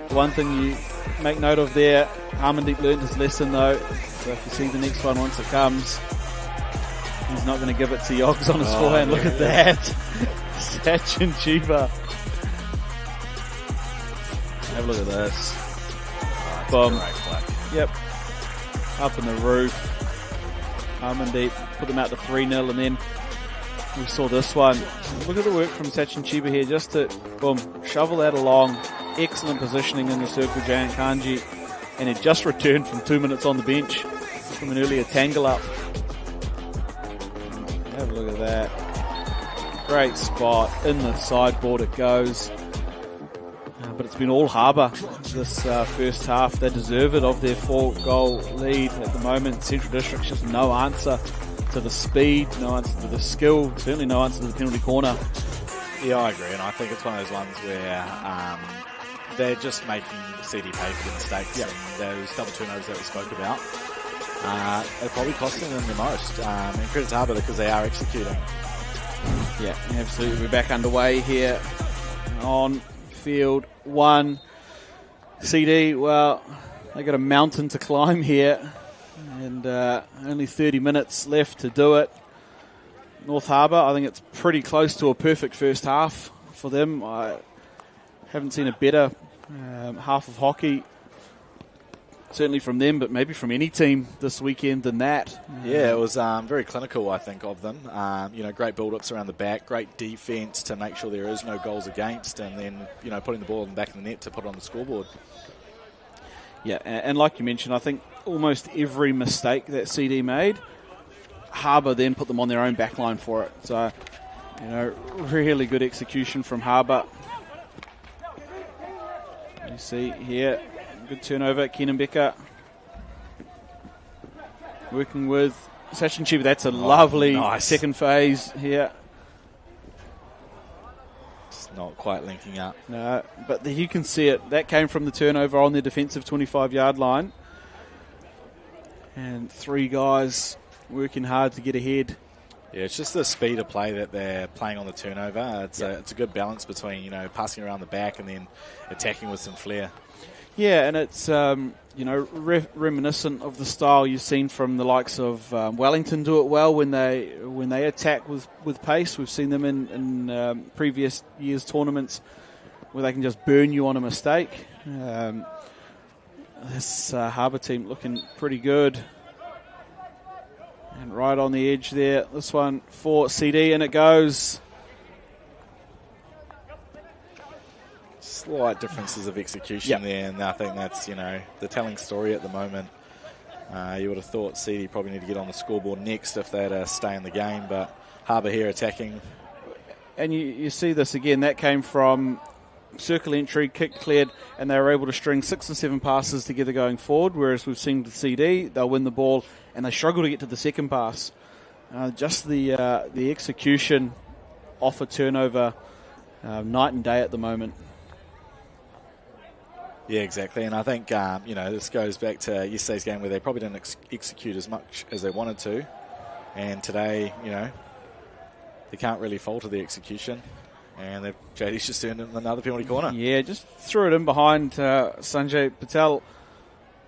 The one thing you make note of there, Harmandeep learned his lesson though. So if you see the next one once it comes, he's not going to give it to Yogs on his forehand. Look at that. Sachin Chiba. Have a look at this. Boom. Yep. Up in the roof. Harmandeep put them out to 3-0, and then we saw this one. Look at the work from Sachin Chiba here, just to, boom, shovel that along. Excellent positioning in the circle, Jayant Kanji. And it just returned from 2 minutes on the bench from an earlier tangle up. Have a look at that. Great spot. In the sideboard it goes. But it's been all Harbour this first half. They deserve it of their 4-goal lead at the moment. Central District's just no answer to the speed, no answer to the skill, certainly no answer to the penalty corner.
Yeah, I agree, and I think it's one of those ones where they're just making CD pay for the mistakes and those double turnovers that we spoke about. They're probably costing them the most. And credit to Harbour because they are executing.
Yeah, absolutely. We're back underway here on field 1. CD, well, they got a mountain to climb here, and only 30 minutes left to do it. North Harbour, I think it's pretty close to a perfect first half for them. I haven't seen a better half of hockey, certainly from them, but maybe from any team this weekend than that.
Yeah, it was very clinical, I think, of them. Great build-ups around the back, great defence to make sure there is no goals against, and then, putting the ball in the back of the net to put it on the scoreboard.
Yeah, and like you mentioned, I think almost every mistake that CD made, Harbour then put them on their own back line for it. So, really good execution from Harbour. You see here, good turnover, Kenan Becker working with Sachin Chiba. That's a lovely second phase here.
It's not quite linking up.
No, but you can see it. That came from the turnover on their defensive 25-yard line. And 3 guys working hard to get ahead.
Yeah, it's just the speed of play that they're playing on the turnover. It's a good balance between, passing around the back and then attacking with some flair.
Yeah, and it's, reminiscent of the style you've seen from the likes of Wellington do it well when they attack with pace. We've seen them in previous years' tournaments where they can just burn you on a mistake. This Harbour team looking pretty good. And right on the edge there, this one for CD, and it goes.
Slight differences of execution there, and I think that's, the telling story at the moment. You would have thought CD probably need to get on the scoreboard next if they had to stay in the game, but Harbour here attacking.
And you see this again, that came from circle entry, kick cleared, and they were able to string 6 and 7 passes together going forward, whereas we've seen with CD, they'll win the ball, and they struggle to get to the second pass. Just the execution off a turnover, night and day at the moment.
Yeah, exactly. And I think, this goes back to yesterday's game where they probably didn't execute as much as they wanted to. And today, they can't really falter the execution. And JD's just turned in another penalty corner. Yeah,
just threw it in behind Sanjay Patel.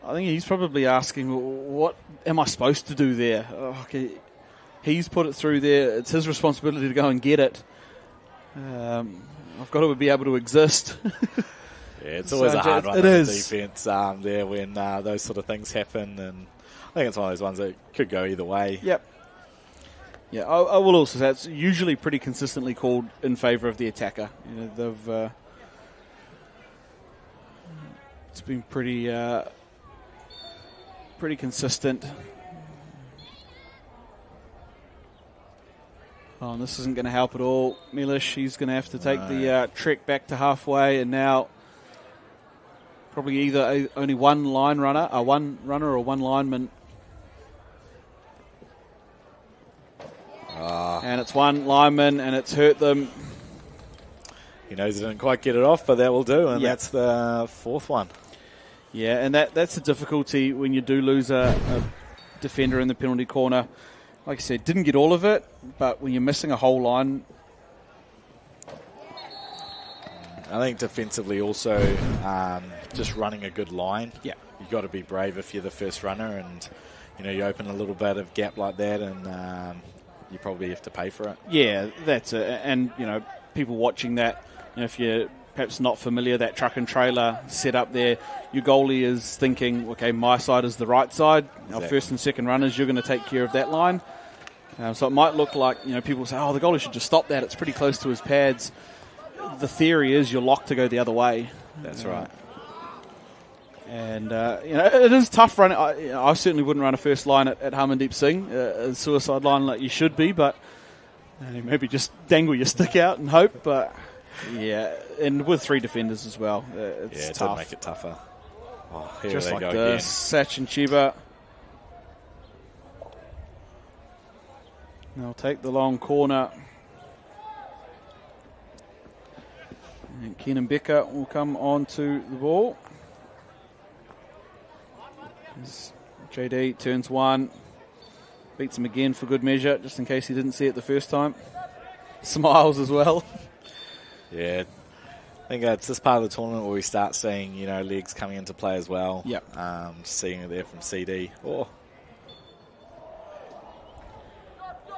I think he's probably asking, what am I supposed to do there? Okay. He's put it through there. It's his responsibility to go and get it. I've got to be able to exist.
Yeah, it's always a hard one
It
in
is.
defence there when those sort of things happen, and I think it's one of those ones that could go either way.
Yep. Yeah, I will also say it's usually pretty consistently called in favour of the attacker. You know, they've it's been pretty consistent. Oh, and this isn't going to help at all. Milish, he's going to have to take the trek back to halfway, and now probably either only one runner or one lineman. And it's one lineman, and it's hurt them.
He knows he didn't quite get it off, but that will do, and
Yep.
that's the fourth one.
Yeah, and that's the difficulty when you do lose a defender in the penalty corner. Like I said, didn't get all of it, but when you're missing a whole line.
I think defensively also just running a good line.
Yeah.
You've got to be brave if you're the first runner, and you open a little bit of gap like that, and you probably have to pay for it.
Yeah, that's it. And, people watching that, if you're perhaps not familiar, that truck and trailer set up there, your goalie is thinking, okay, my side is the right side. Our
Exactly.
first and second runners, you're going to take care of that line. So it might look like, people say, oh, the goalie should just stop that. It's pretty close to his pads. The theory is you're locked to go the other way.
That's right.
And, it is tough running. I certainly wouldn't run a first line at Harmandeep Singh, a suicide line like you should be, but maybe just dangle your stick out and hope. But, yeah, and with three defenders as well, it's
Yeah, it
tough.
did make it tougher. Oh, here
Just
they
like
go
this, Sachin Chiba. They'll take the long corner. And Keenan Becker will come on to the ball. As JD turns one. Beats him again for good measure, just in case he didn't see it the first time. Smiles as well.
Yeah. I think it's this part of the tournament where we start seeing, legs coming into play as well.
Yep.
Seeing it there from CD. Oh.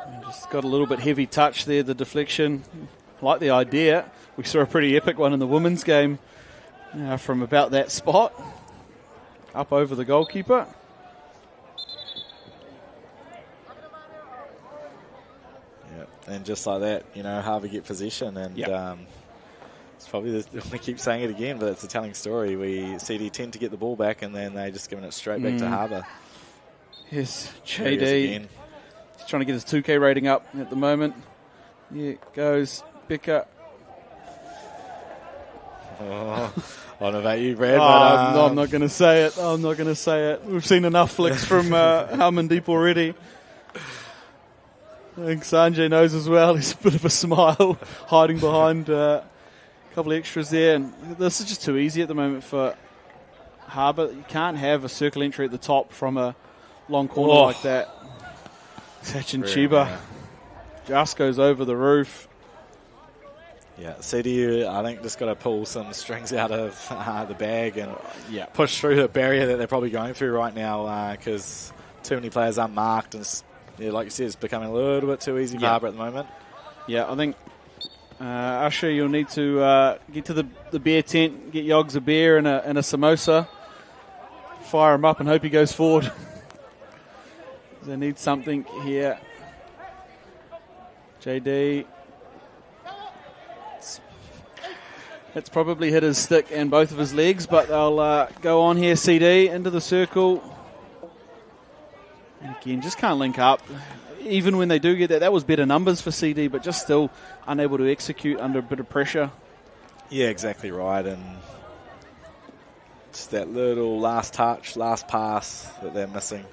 And just got a little bit heavy touch there, the deflection. Like the idea. We saw a pretty epic one in the women's game from about that spot. Up over the goalkeeper.
Yeah. And just like that, Harbour get possession, and
Yep.
it's probably, we keep saying it again, but it's a telling story. CD tend to get the ball back, and then they just giving it straight back to Harbour.
Yes,
There he is
JD.
again.
He's trying to get his 2K rating up at the moment. Here it goes. Becker.
Oh, I don't know about you, Brad,
No, I'm not going to say it. I'm not going to say it. We've seen enough flicks from Harmandeep already. I think Sanjay knows as well. He's a bit of a smile, hiding behind a couple of extras there. And this is just too easy at the moment for Harbour. You can't have a circle entry at the top from a long corner like that. Sachin Chiba just goes over the roof.
Yeah, CD, I think, just got to pull some strings out of the bag and push through the barrier that they're probably going through right now, because too many players unmarked, and like you said, it's becoming a little bit too easy for Harbour at the moment.
Yeah, I think, Usher, you'll need to get to the beer tent, get Yogs a beer and a samosa, fire him up and hope he goes forward. They need something here. JD. It's probably hit his stick and both of his legs, but they'll go on here. CD into the circle. And again, just can't link up. Even when they do get that was better numbers for CD, but just still unable to execute under a bit of pressure.
Yeah, exactly right. And just that little last touch, last pass that they're missing.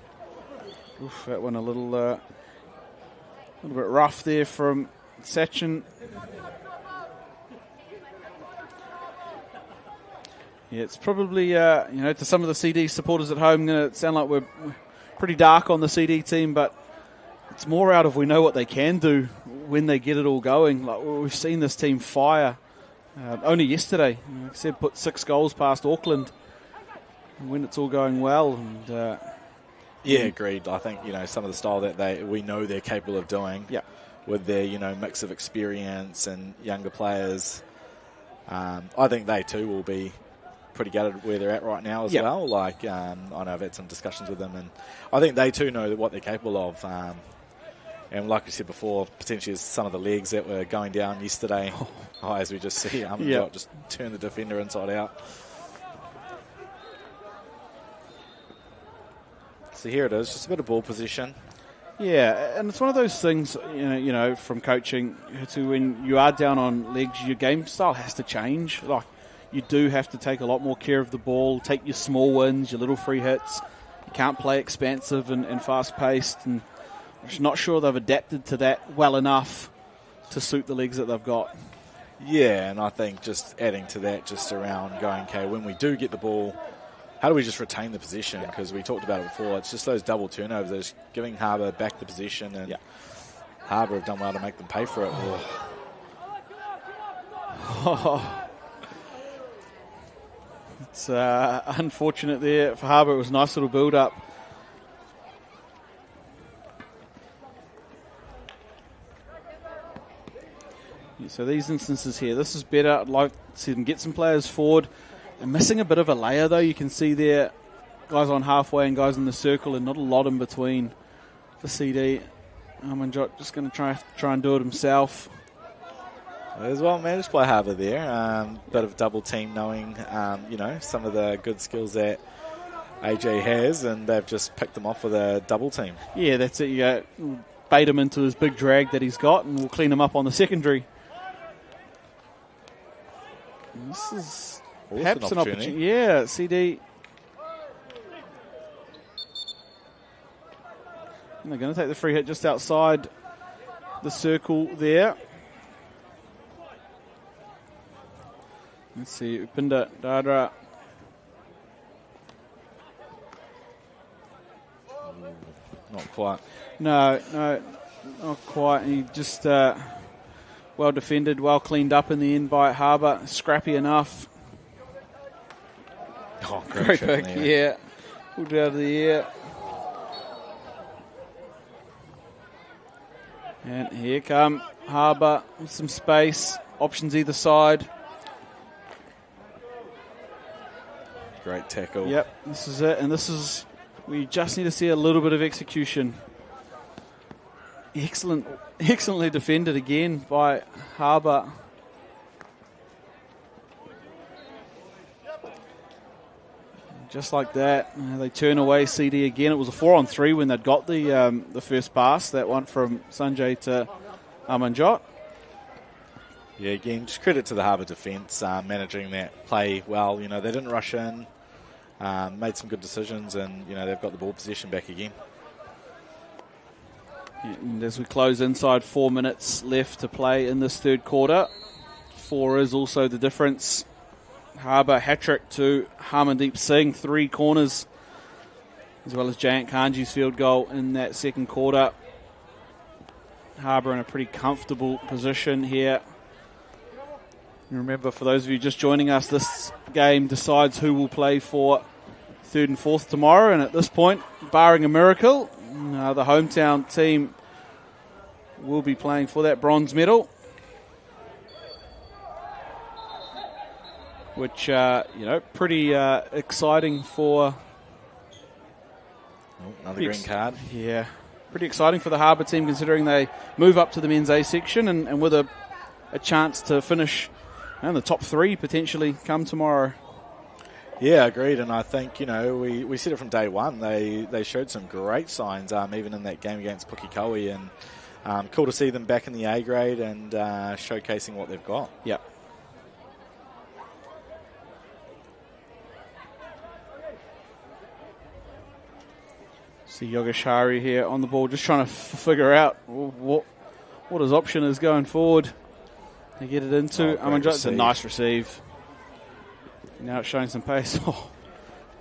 Oof, that one a little bit rough there from Sachin. Yeah, it's probably, to some of the CD supporters at home, going to sound like we're pretty dark on the CD team, but it's more out of we know what they can do when they get it all going. Like we've seen this team fire. Only yesterday, like I said, put 6 goals past Auckland when it's all going well. And
yeah, agreed. I think some of the style that we know they're capable of doing.
Yeah.
With their mix of experience and younger players, I think they too will be pretty gutted where they're at right now as well. Like, I know I've had some discussions with them, and I think they too know what they're capable of. And like I said before, potentially some of the legs that were going down yesterday, as we just see, just turn the defender inside out. So here it is, just a bit of ball position.
Yeah, and it's one of those things, you know, from coaching to when you are down on legs, your game style has to change. Like, you do have to take a lot more care of the ball, take your small wins, your little free hits. You can't play expansive and fast-paced, and I'm just not sure they've adapted to that well enough to suit the legs that they've got.
Yeah, and I think just adding to that, just around going, okay, when we do get the ball, how do we just retain the possession? Because we talked about it before. It's just those double turnovers. Those giving Harbour back the possession, and Harbour have done well to make them pay for it.
It's unfortunate there for Harbour. It was a nice little build-up. So these instances here, this is better. I'd like to see them get some players forward. They're missing a bit of a layer, though. You can see there guys on halfway and guys in the circle, and not a lot in between for CD. Manjot just going to try and do it himself.
As well managed by Harbour there. Bit of double team, knowing some of the good skills that AJ has, and they've just picked them off with a double team.
Yeah, that's it. You bait him into his big drag that he's got, and we'll clean him up on the secondary. This is perhaps an opportunity. Yeah, CD. And they're going to take the free hit just outside the circle there. Let's see, Upinda Dadra.
Not quite.
No, not quite. He just well defended, well cleaned up in the end by Harbour. Scrappy enough.
Oh,
great pick, yeah. Pulled it out of the air. And here come Harbour with some space. Options either side.
Great tackle.
Yep, this is it. And this is, we just need to see a little bit of execution. Excellently defended again by Harbour. Just like that, they turn away CD again. It was a 4-on-3 when they'd got the first pass. That one from Sanjay to Amanjot.
Yeah, again, just credit to the Harbour defence, managing that play well. You know, they didn't rush in, made some good decisions, and, they've got the ball possession back again.
And as we close inside, 4 minutes left to play in this third quarter. 4 is also the difference. Harbour hat-trick to Harmandeep Singh, 3 corners, as well as Jayant Kanji's field goal in that second quarter. Harbour in a pretty comfortable position here. And remember, for those of you just joining us, this game decides who will play for third and fourth tomorrow. And at this point, barring a miracle, the hometown team will be playing for that bronze medal, which, pretty exciting for...
Another green card.
Yeah, pretty exciting for the Harbour team, considering they move up to the men's A section and with a chance to finish in the top 3 potentially come tomorrow.
Yeah, agreed. And I think, we said it from day one. They showed some great signs, even in that game against Pukekohe, and cool to see them back in the A grade and showcasing what they've got.
Yep. See Yogesh Hari here on the ball, just trying to figure out what his option is going forward. They get it into Amanjot. It's a nice receive. Now it's showing some pace.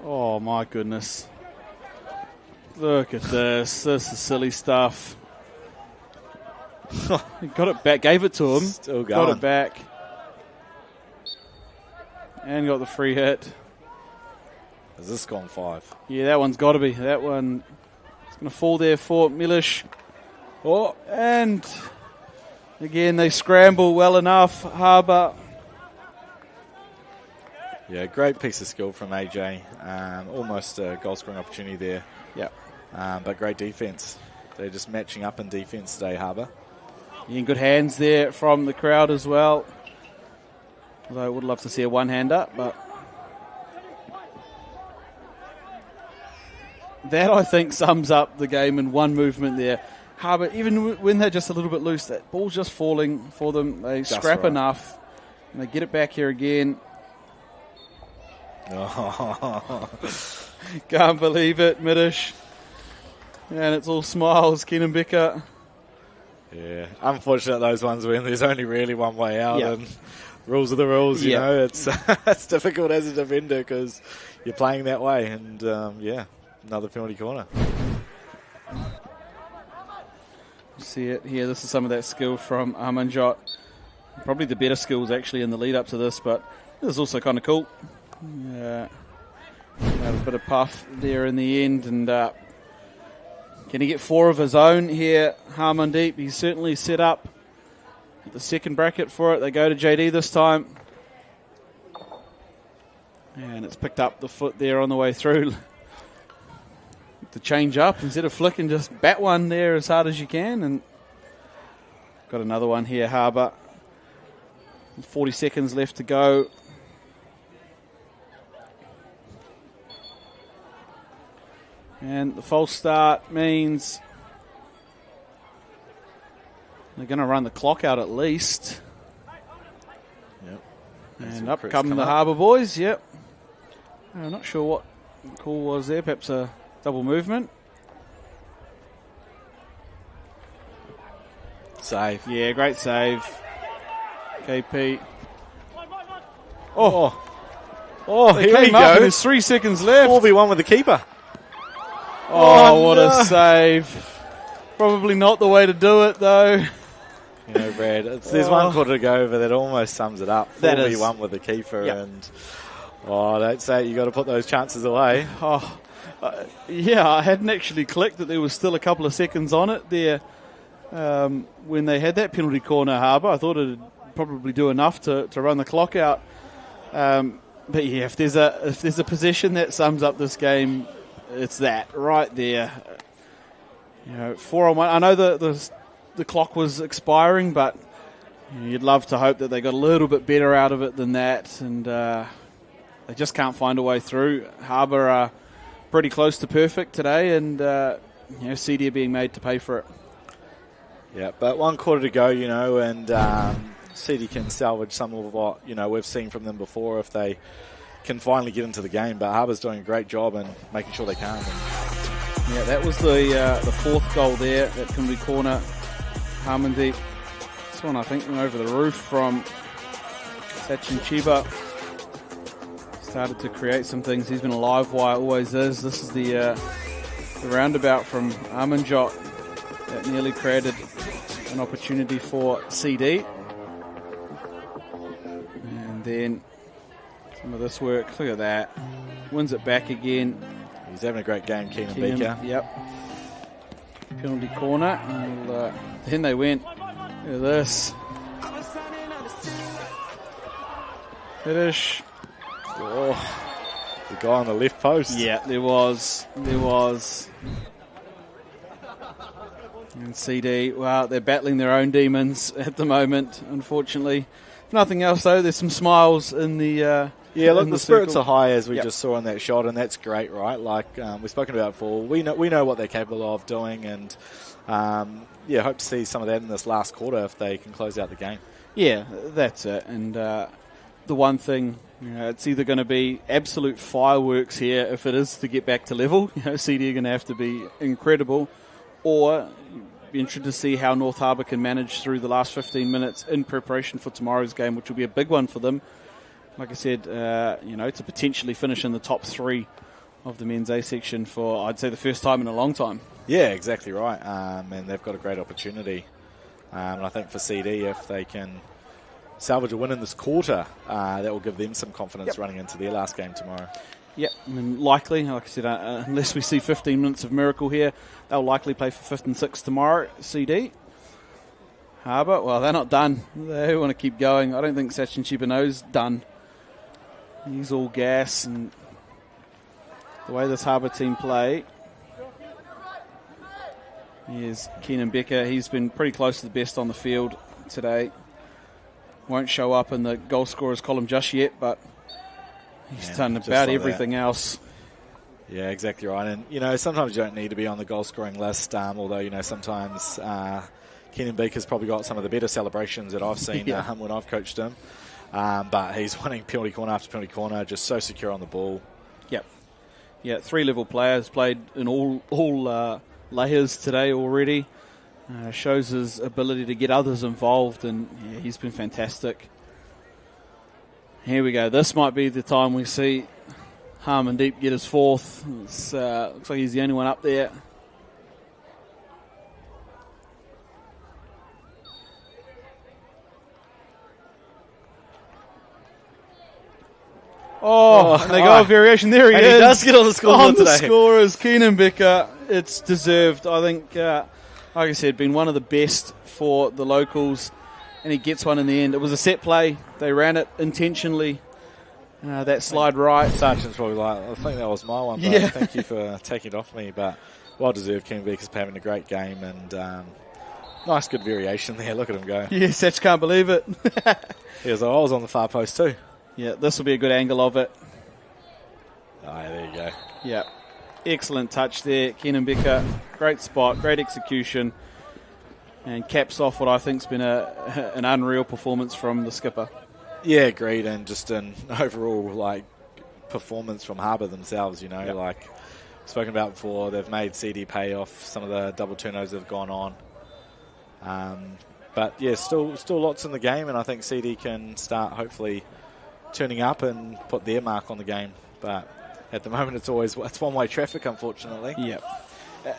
Oh my goodness. Look at this. This is silly stuff. He got it back, gave it to him.
Still going.
Got it back. And got the free hit.
Has this gone 5?
Yeah, that one's got to be. That one is going to fall there for Milish. Oh, and again, they scramble well enough. Harbour
Yeah, great piece of skill from AJ. Almost a goal scoring opportunity there.
Yeah.
But great defence. They're just matching up in defence today, Harbour.
In good hands there from the crowd as well. Although I would love to see a one-hander, but that I think sums up the game in one movement there. Harbour, even when they're just a little bit loose, that ball's just falling for them. They
Just
scrap
right.
enough, and they get it back here again.
Oh.
Can't believe it, Middish. And it's all smiles, Kenan Becker.
Yeah, unfortunate those ones when there's only really one way out,
Yeah.
and rules are the rules. You
Yeah.
know, it's it's difficult as a defender because you're playing that way, and another penalty corner.
See it here. This is some of that skill from Amanjot. Probably the better skills actually in the lead up to this, but this is also kind of cool. Yeah, a bit of puff there in the end, and can he get 4 of his own here? Harmandeep, he's certainly set up at the second bracket for it. They go to JD this time, and it's picked up the foot there on the way through. To change up instead of flicking, just bat one there as hard as you can, and got another one here, Harbour. 40 seconds left to go. And the false start means they're going to run the clock out at least.
Yep.
And up come the Harbour boys, yep. I'm not sure what the call was there, perhaps a double movement.
Save.
Yeah, great save. KP.
Oh,
They
here we
came up and
go.
there's 3 seconds left.
4v1 with the keeper.
Oh, what
no.
a save. Probably not the way to do it, though.
You know, Brad, there's one quarter to go, but that almost sums it up.
That is.
4v1 with the keeper,
Yep.
and don't say it, you got to put those chances away.
Yeah, I hadn't actually clicked that there was still a couple of seconds on it there when they had that penalty corner, Harbour. I thought it'd probably do enough to run the clock out. But yeah, if there's a possession that sums up this game, it's that right there. 4-on-1. I know the clock was expiring, but you'd love to hope that they got a little bit better out of it than that, and they just can't find a way through. Harbour are pretty close to perfect today, and CD are being made to pay for it.
Yeah, but 1 quarter to go, and CD can salvage some of what we've seen from them before if they can finally get into the game. But Harbour's doing a great job and making sure they can.
Yeah, that was the 4th goal there, that penalty corner. Harmandeep. This one, I think, went over the roof from Sachin Chiba. Started to create some things. He's been a live wire, always is. This is the roundabout from Amanjot that nearly created an opportunity for CD. And then some of this work. Look at that. Wins it back again.
He's having a great game, Kenan Becker.
Yep. Penalty corner. And, then they went. Look at this. Finish.
Oh, the guy on the left post.
Yeah, there was. And CD, well, they're battling their own demons at the moment, unfortunately. If nothing else, though, there's some smiles in the
Yeah, look,
in
the spirits
circle.
are high as we
Yep.
just saw in that shot, and that's great, right? Like we've spoken about before, we know what they're capable of doing, and hope to see some of that in this last quarter if they can close out the game.
Yeah, that's it. And the one thing, it's either going to be absolute fireworks here if it is to get back to level. CD are going to have to be incredible, or be interested to see how North Harbour can manage through the last 15 minutes in preparation for tomorrow's game, which will be a big one for them. Like I said, to potentially finish in the top 3 of the men's A section for, I'd say, the first time in a long time.
Yeah, exactly right. And they've got a great opportunity. And I think for CD, if they can salvage a win in this quarter, that will give them some confidence running into their last game tomorrow.
Yep, and likely, like I said, unless we see 15 minutes of miracle here, they'll likely play for 5th and 6th tomorrow, CD. Harbour, well, they're not done. They want to keep going. I don't think Sachin Chibano's done. He's all gas, and the way this Harbour team play. Here's Keenan Becker. He's been pretty close to the best on the field today. Won't show up in the goal scorers column just yet, but he's done about like everything else.
Yeah, exactly right. And, you know, sometimes you don't need to be on the goal-scoring list, although, you know, sometimes Keenan Beaker's probably got some of the better celebrations that I've seen when I've coached him. But he's winning penalty corner after penalty corner, just so secure on the ball.
Yep. Yeah, 3-level players, played in all layers today already. Shows his ability to get others involved, and yeah, he's been fantastic. Here we go. This might be the time we see Harmon Deep get his fourth. Looks like he's the only one up there. And they go a variation. There he is.
He does get on the scoreboard today.
On the scorers, Keenan Becker. It's deserved. I think, like I said, been one of the best for the locals, and he gets one in the end. It was a set play. They ran it intentionally. That slide right.
Sargent's probably like, I think that was my one, but thank you for taking it off me. But well deserved. Keenan Becker's having a great game, and nice good variation there. Look at him go.
Yeah, Satch can't believe it.
He was like, I was on the far post too.
Yeah, this will be a good angle of it.
Oh, there you go.
Yeah, excellent touch there. Keenan Becker, great spot, great execution, and caps off what I think's been an unreal performance from the skipper.
Yeah, great, and just an overall performance from Harbour themselves. You know, like spoken about before, they've made CD pay off some of the double turnovers that have gone on. But yeah, still lots in the game, and I think CD can start hopefully turning up and put their mark on the game. But at the moment, it's one-way traffic, unfortunately.
Yeah,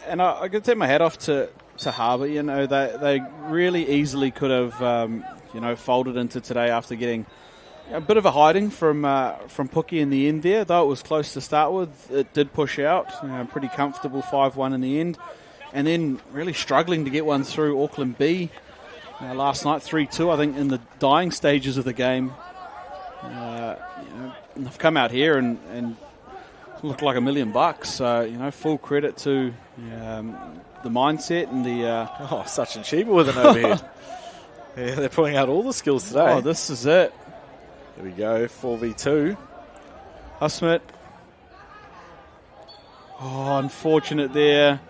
and I could take my hat off to Harbour. You know, they really easily could have folded into today after getting a bit of a hiding from Pookie in the end there. Though it was close to start with, it did push out. Pretty comfortable 5-1 in the end, and then really struggling to get one through Auckland B last night, 3-2. I think in the dying stages of the game. They've come out here and looked like $1 million. So, full credit to the mindset and the...
Such and Sheba with an overhead. Yeah, they're pulling out all the skills today.
Oh, this is it.
There we go, 4v2.
Husmit. Oh, unfortunate there.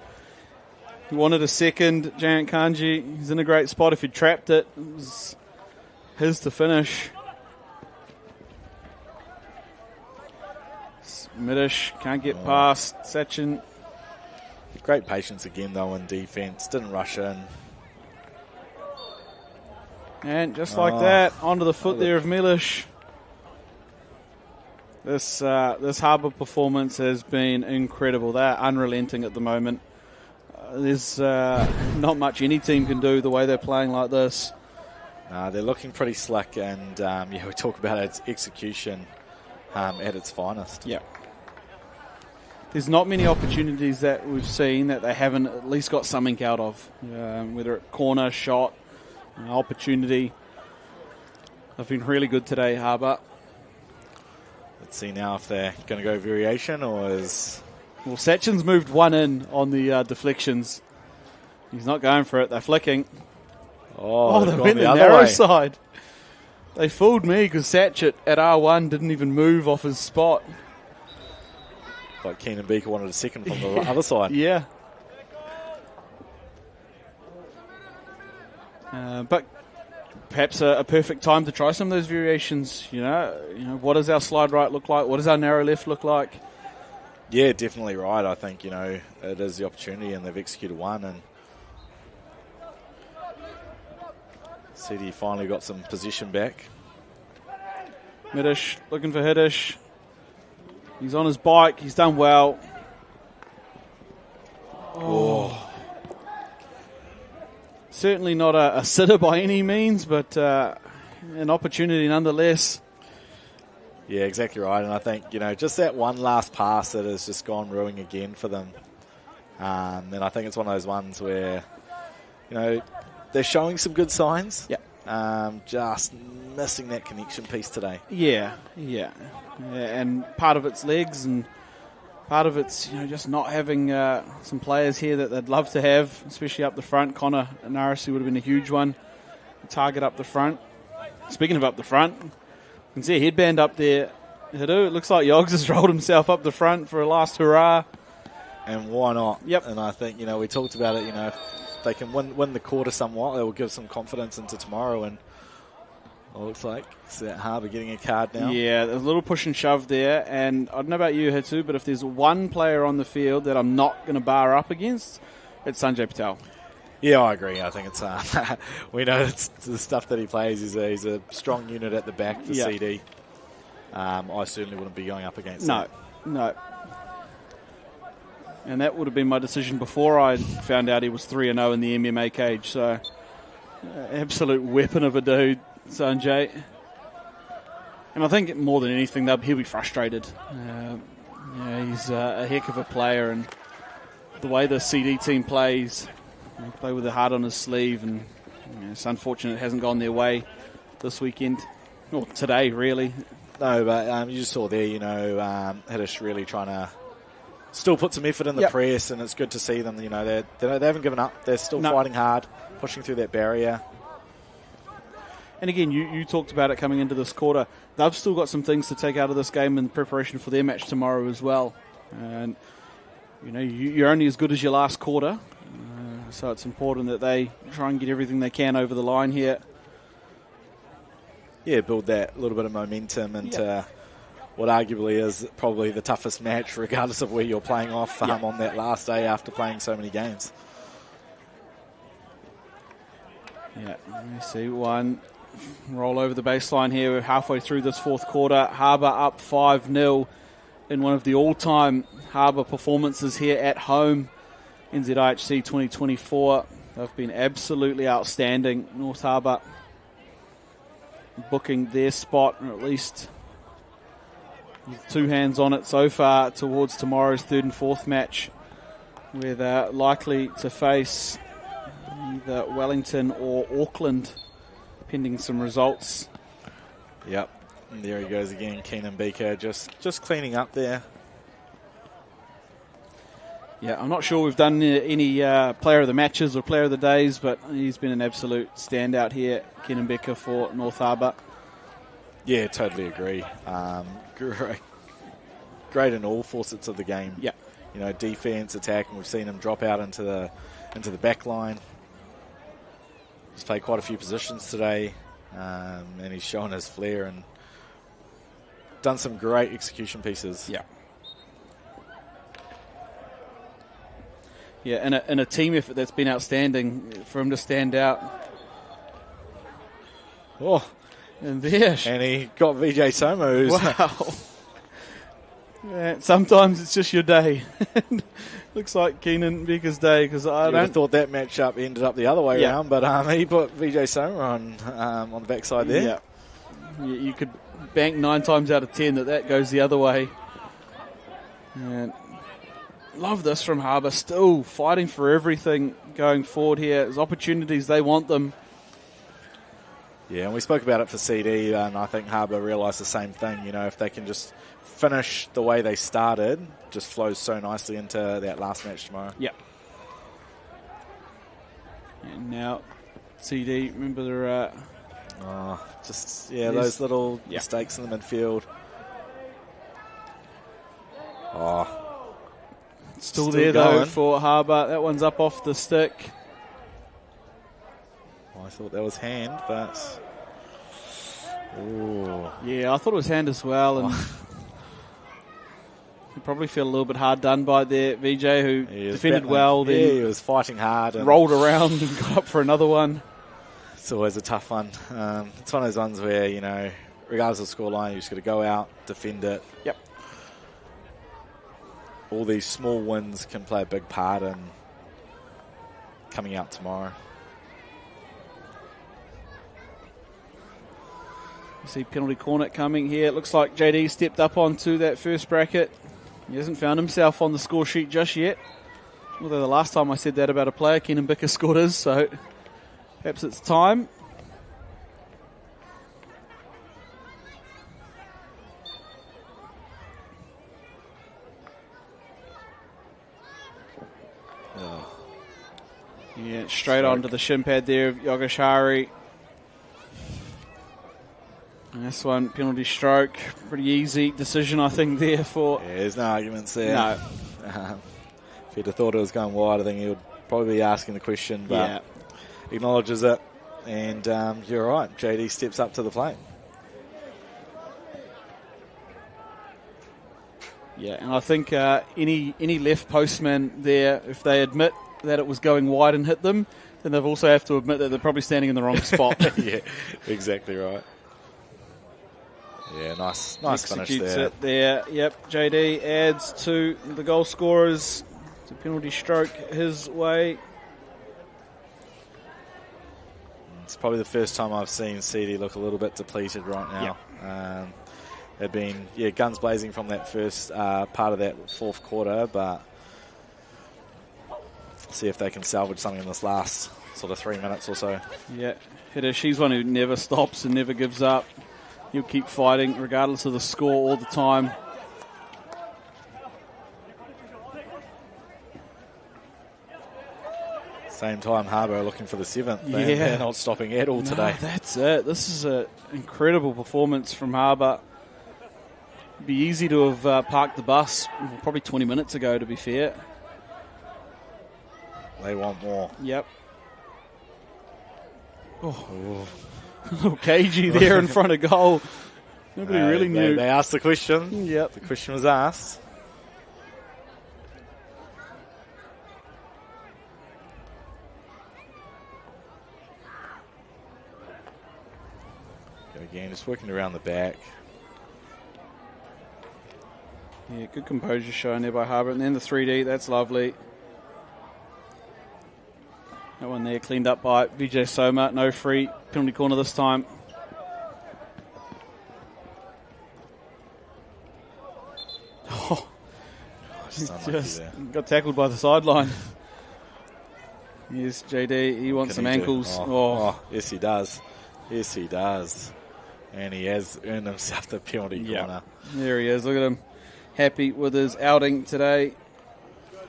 He wanted a second. Jayant Kanji, he's in a great spot. If he trapped it, it was his to finish. Middish can't get past Sachin.
Great patience again, though, in defence. Didn't rush in.
And just like that, onto the foot there of Milish. This Harbour performance has been incredible. They're unrelenting at the moment. There's not much any team can do the way they're playing like this.
They're looking pretty slick, and we talk about its execution at its finest.
Yeah. There's not many opportunities that we've seen that they haven't at least got something out of, whether it's corner, shot, opportunity. They've been really good today, Harbour.
Let's see now if they're going to go variation or is...
Well, Sachin's moved one in on the deflections. He's not going for it. They're flicking.
Oh,
they went the narrow side. They fooled me because Satchet at R1 didn't even move off his spot.
Like Keenan Beaker wanted a second from the other side.
Yeah. But perhaps a perfect time to try some of those variations. You know, what does our slide right look like? What does our narrow left look like?
Yeah, definitely right. I think, it is the opportunity, and they've executed one. And CD finally got some position back.
Middish looking for Hiddish. He's on his bike. He's done well. Oh. Certainly not a sitter by any means, but an opportunity nonetheless.
Yeah, exactly right. And I think, just that one last pass that has just gone ruining again for them. And I think it's one of those ones where, they're showing some good signs.
Yeah.
Just missing that connection piece today.
Yeah, and part of it's legs, and part of it's just not having some players here that they'd love to have, especially up the front. Connor Narisi would have been a huge one. Target up the front. Speaking of up the front, you can see a headband up there. It looks like Yogs has rolled himself up the front for a last hurrah.
And why not?
Yep.
And I think, we talked about it, if they can win the quarter somewhat, it will give some confidence into tomorrow. And it looks like it's that Harbour getting a card now.
Yeah, there's a little push and shove there. And I don't know about you, Hitu, but if there's one player on the field that I'm not going to bar up against, it's Sanjay Patel.
Yeah, I agree. I think it's we know it's the stuff that he plays. He's a strong unit at the back for CD. I certainly wouldn't be going up against him.
No. And that would have been my decision before I found out he was 3-0 in the MMA cage. So, absolute weapon of a dude, Sanjay. And I think more than anything, he'll be frustrated. He's a heck of a player, and the way the CD team plays, they play with their heart on his sleeve, and it's unfortunate it hasn't gone their way this weekend, or today, really.
No, but you just saw there, Hiddish really trying to still put some effort in the press, and it's good to see them. They haven't given up. They're still fighting hard, pushing through that barrier.
And again, you talked about it coming into this quarter. They've still got some things to take out of this game in preparation for their match tomorrow as well. And you're only as good as your last quarter, so it's important that they try and get everything they can over the line here. Yeah,
build that little bit of momentum into what arguably is probably the toughest match, regardless of where you're playing off on that last day after playing so many games.
Yeah, let me see. One roll over the baseline here. We're halfway through this fourth quarter. Harbour up 5-0 in one of the all-time Harbour performances here at home. NZIHC 2024. They've been absolutely outstanding. North Harbour booking their spot, or at least with two hands on it so far, towards tomorrow's third and fourth match, where they're likely to face either Wellington or Auckland, pending some results.
Yep, and there he goes again, Keenan Beaker, just cleaning up there.
Yeah, I'm not sure we've done any player of the matches or player of the days, but he's been an absolute standout here, Keenan Beaker for North Harbour.
Yeah, totally agree. Great in all facets of the game.
Yeah,
defense, attack, and we've seen him drop out into the back line. He's played quite a few positions today, and he's shown his flair and done some great execution pieces.
Yeah. Yeah, and a team effort that's been outstanding for him to stand out.
Oh,
and there.
And he got Vijay Somu.
Wow. Yeah, sometimes it's just your day. Looks like Keenan Beaker's day, because I don't
thought that matchup ended up the other way around, but he put Vijay Somu on the backside there.
Yeah. You could bank 9 times out of 10 that goes the other way. And love this from Harbour, still fighting for everything going forward here. There's opportunities, they want them.
Yeah, and we spoke about it for CD, and I think Harbour realised the same thing. If they can just finish the way they started, just flows so nicely into that last match tomorrow.
Yeah. And now CD, remember they're...
those little mistakes in the midfield.
Still there, though, for Harbour. That one's up off the stick.
I thought that was hand, but... Ooh.
Yeah, I thought it was hand as well. And you probably feel a little bit hard done by there. Vijay, who defended well. Then
he was fighting hard. And
rolled around and got up for another one.
It's always a tough one. It's one of those ones where, regardless of the scoreline, you just got to go out, defend it.
Yep.
All these small wins can play a big part in coming out tomorrow.
You see penalty corner coming here. It looks like JD stepped up onto that first bracket. He hasn't found himself on the score sheet just yet. Although the last time I said that about a player, Keenan Beaker scored his, so perhaps it's time. Straight onto the shin pad there of Yogashari. And this one, penalty stroke. Pretty easy decision, I think, there for...
Yeah, there's no arguments there.
No.
If he'd have thought it was going wide, I think he would probably be asking the question, but acknowledges it. And you're right, JD steps up to the plate.
Yeah, and I think any left postman there, if they admit that it was going wide and hit them, then they've also have to admit that they're probably standing in the wrong spot.
Yeah, exactly right. Yeah, nice finish there.
It there. Yep, JD adds to the goal scorers. It's a penalty stroke his way.
It's probably the first time I've seen CD look a little bit depleted right now.
Yep.
They've been, guns blazing from that first part of that fourth quarter, but see if they can salvage something in this last sort of 3 minutes or so.
Yeah, Hitter, she's one who never stops and never gives up. He'll keep fighting regardless of the score all the time.
Same time, Harbour looking for the seventh. They're not stopping at all today.
That's it. This is an incredible performance from Harbour. It'd be easy to have parked the bus probably 20 minutes ago, to be fair.
They want more.
Yep. Oh. A little cagey there in front of goal. Nobody really knew.
They asked the question.
Yep.
The question was asked. Again, just working around the back.
Yeah, good composure shown there by Harbour. And then the 3D, that's lovely. That one there cleaned up by Vijay Soma. No free. Penalty corner this time. Oh, just got tackled by the sideline. Yes, JD, he wants some ankles.
Yes, he does. Yes, he does. And he has earned himself the penalty corner.
There he is. Look at him. Happy with his outing today.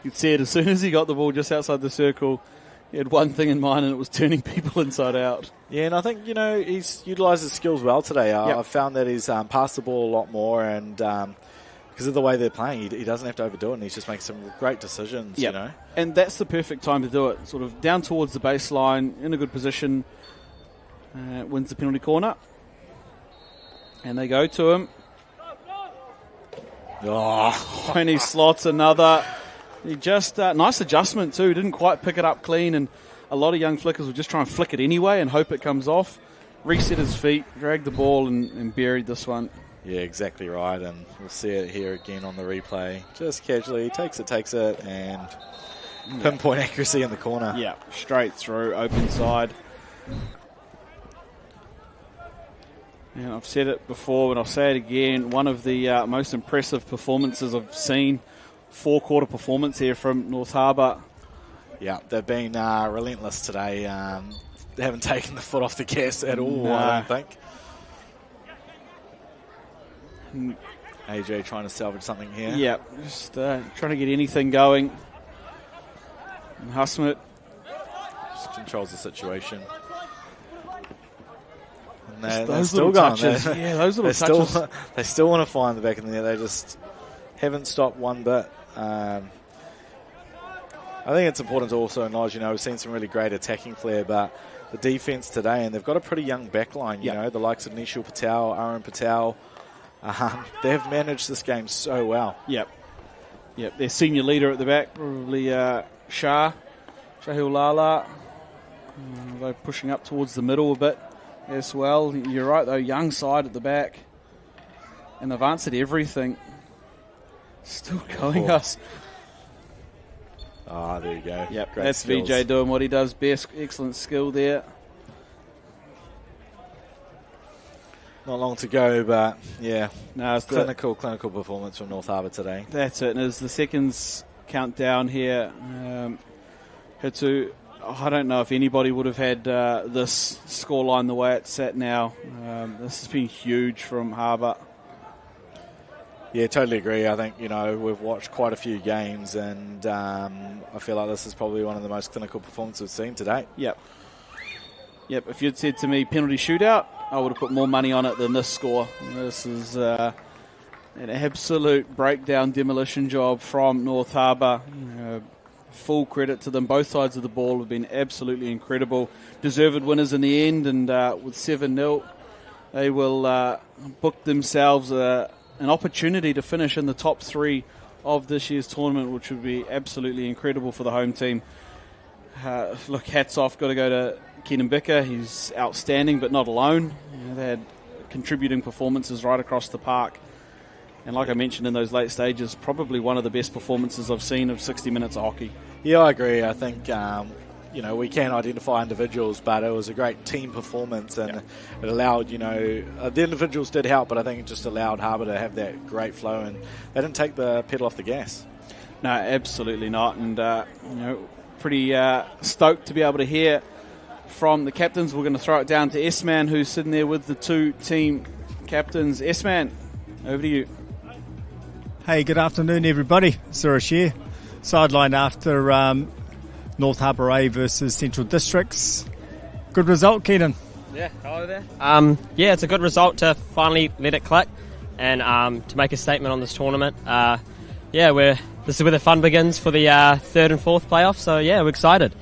You could see it as soon as he got the ball just outside the circle. He had one thing in mind, and it was turning people inside out.
Yeah, and I think, he's utilised his skills well today. I've found that he's passed the ball a lot more, and because of the way they're playing, he doesn't have to overdo it, and he's just making some great decisions,
And that's the perfect time to do it. Sort of down towards the baseline, in a good position, wins the penalty corner. And they go to him. And he slots another. He just, nice adjustment too. Didn't quite pick it up clean, and a lot of young flickers will just try and flick it anyway and hope it comes off. Reset his feet, dragged the ball, and buried this one.
Yeah, exactly right. And we'll see it here again on the replay. Just casually takes it, and pinpoint accuracy in the corner.
Yeah, straight through, open side. And I've said it before, and I'll say it again. One of the most impressive performances I've seen. 4-quarter performance here from North Harbour.
Yeah, they've been relentless today. They haven't taken the foot off the gas at all, I don't think. AJ trying to salvage something here.
Yeah, just trying to get anything going. And Husmit
just controls the situation.
They're still going. Those little touches.
They still want to find the back of the net. They just haven't stopped one bit. I think it's important to also acknowledge, we've seen some really great attacking flair, but the defence today, and they've got a pretty young backline, the likes of Nishal Patel, Aaron Patel, they've managed this game so well. Yep,
their senior leader at the back, probably Shahil Lala. They're pushing up towards the middle a bit as well. You're right, though, young side at the back. And they've answered everything. Still going us.
There you go.
Yep,
great
that's
skills.
VJ doing what he does best. Excellent skill there.
Not long to go, but
it's
clinical performance from North Harbour today.
That's it. And as the seconds count down here, Hitu, I don't know if anybody would have had this scoreline the way it's set now. This has been huge from Harbour.
Yeah, totally agree. I think, we've watched quite a few games, and I feel like this is probably one of the most clinical performances we've seen today.
Yep. If you'd said to me penalty shootout, I would have put more money on it than this score. This is an absolute breakdown demolition job from North Harbour. Full credit to them. Both sides of the ball have been absolutely incredible. Deserved winners in the end, and with 7-0, they will book themselves an opportunity to finish in the top 3 of this year's tournament, which would be absolutely incredible for the home team. Look, hats off, got to go to Kenan Bicker. He's outstanding, but not alone. They had contributing performances right across the park. And like I mentioned in those late stages, probably one of the best performances I've seen of 60 minutes of hockey.
Yeah, I agree. I think, we can identify individuals, but it was a great team performance, and it allowed, the individuals did help, but I think it just allowed Harbour to have that great flow, and they didn't take the pedal off the gas.
No, absolutely not. And, pretty stoked to be able to hear from the captains. We're going to throw it down to S-Man, who's sitting there with the 2 team captains. S-Man, over to you.
Hey, good afternoon, everybody. Suresh here. Sideline after North Harbour A versus Central Districts. Good result, Kenan.
Yeah, hello there. It's a good result to finally let it click and to make a statement on this tournament. This is where the fun begins for the 3rd and 4th playoffs, so we're excited.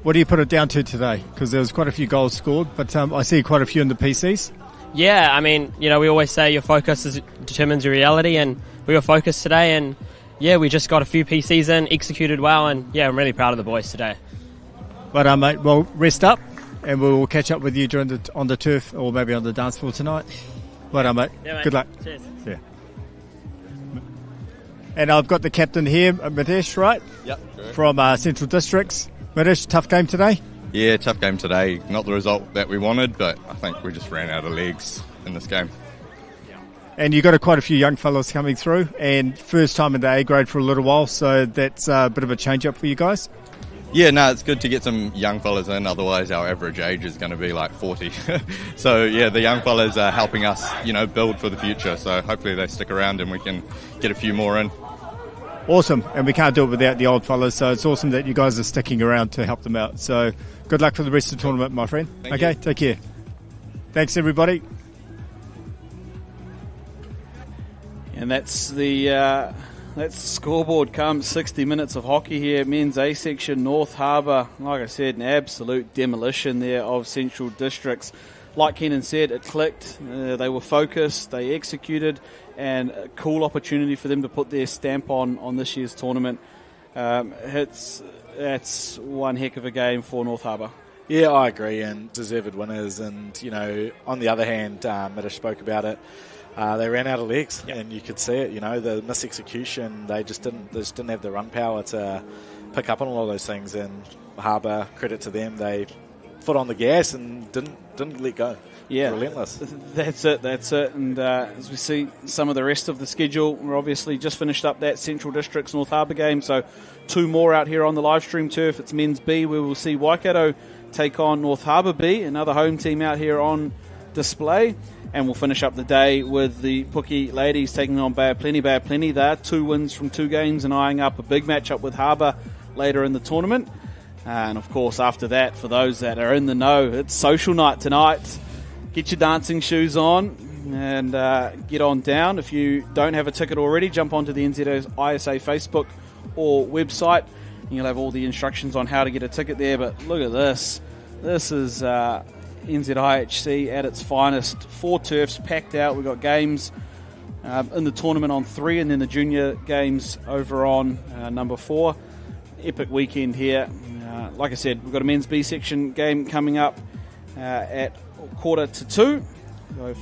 What do you put it down to today? Because there was quite a few goals scored, but I see quite a few in the PCs.
Yeah, I mean, we always say your focus determines your reality, and we were focused today, and we just got a few PCs in, executed well, and I'm really proud of the boys today.
But mate, well, rest up, and we'll catch up with you on the turf, or maybe on the dance floor tonight. Well done, mate.
Yeah, mate.
Good luck.
Cheers.
Yeah. And I've got the captain here, Matesh, right?
Yep. Good.
From Central Districts. Matesh, tough game today?
Yeah, tough game today. Not the result that we wanted, but I think we just ran out of legs in this game.
And you've got quite a few young fellows coming through, and first time in the A grade for a little while, so that's a bit of a change-up for you guys.
Yeah, no, it's good to get some young fellas in, otherwise our average age is going to be like 40. So, the young fellas are helping us, build for the future, so hopefully they stick around and we can get a few more in.
Awesome, and we can't do it without the old fellas, so it's awesome that you guys are sticking around to help them out. So, good luck for the rest of the tournament, my friend.
Thank you.
Take care. Thanks, everybody.
And that's the scoreboard comes 60 minutes of hockey here. Men's A section, North Harbour. Like I said, an absolute demolition there of Central Districts. Like Kenan said, it clicked. They were focused. They executed, and a cool opportunity for them to put their stamp on this year's tournament. That's one heck of a game for North Harbour.
Yeah, I agree, and deserved winners. And on the other hand, Mitch spoke about it. They ran out of legs, and you could see it. The mis-execution. They just didn't have the run power to pick up on all of those things. And Harbour, credit to them, they foot on the gas and didn't let go.
Yeah,
relentless.
That's it. And as we see some of the rest of the schedule, we're obviously just finished up that Central Districts North Harbour game. So 2 more out here on the live stream turf. It's men's B, where we'll see Waikato take on North Harbour B, another home team out here on display. And we'll finish up the day with the Pookie ladies taking on Bay of Plenty. Bay of Plenty, they're 2 wins from 2 games and eyeing up a big matchup with Harbour later in the tournament. And of course, after that, for those that are in the know, it's social night tonight. Get your dancing shoes on and get on down. If you don't have a ticket already, jump onto the NZISA Facebook or website, and you'll have all the instructions on how to get a ticket there. But look at this. This is NZIHC at its finest. 4 turfs packed out. We've got games in the tournament on 3, and then the junior games over on number 4. Epic weekend here. Like I said, we've got a men's B section game coming up at 1:45. So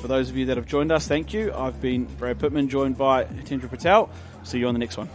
for those of you that have joined us, thank you. I've been Brad Pittman, joined by Tendra Patel. See you on the next one.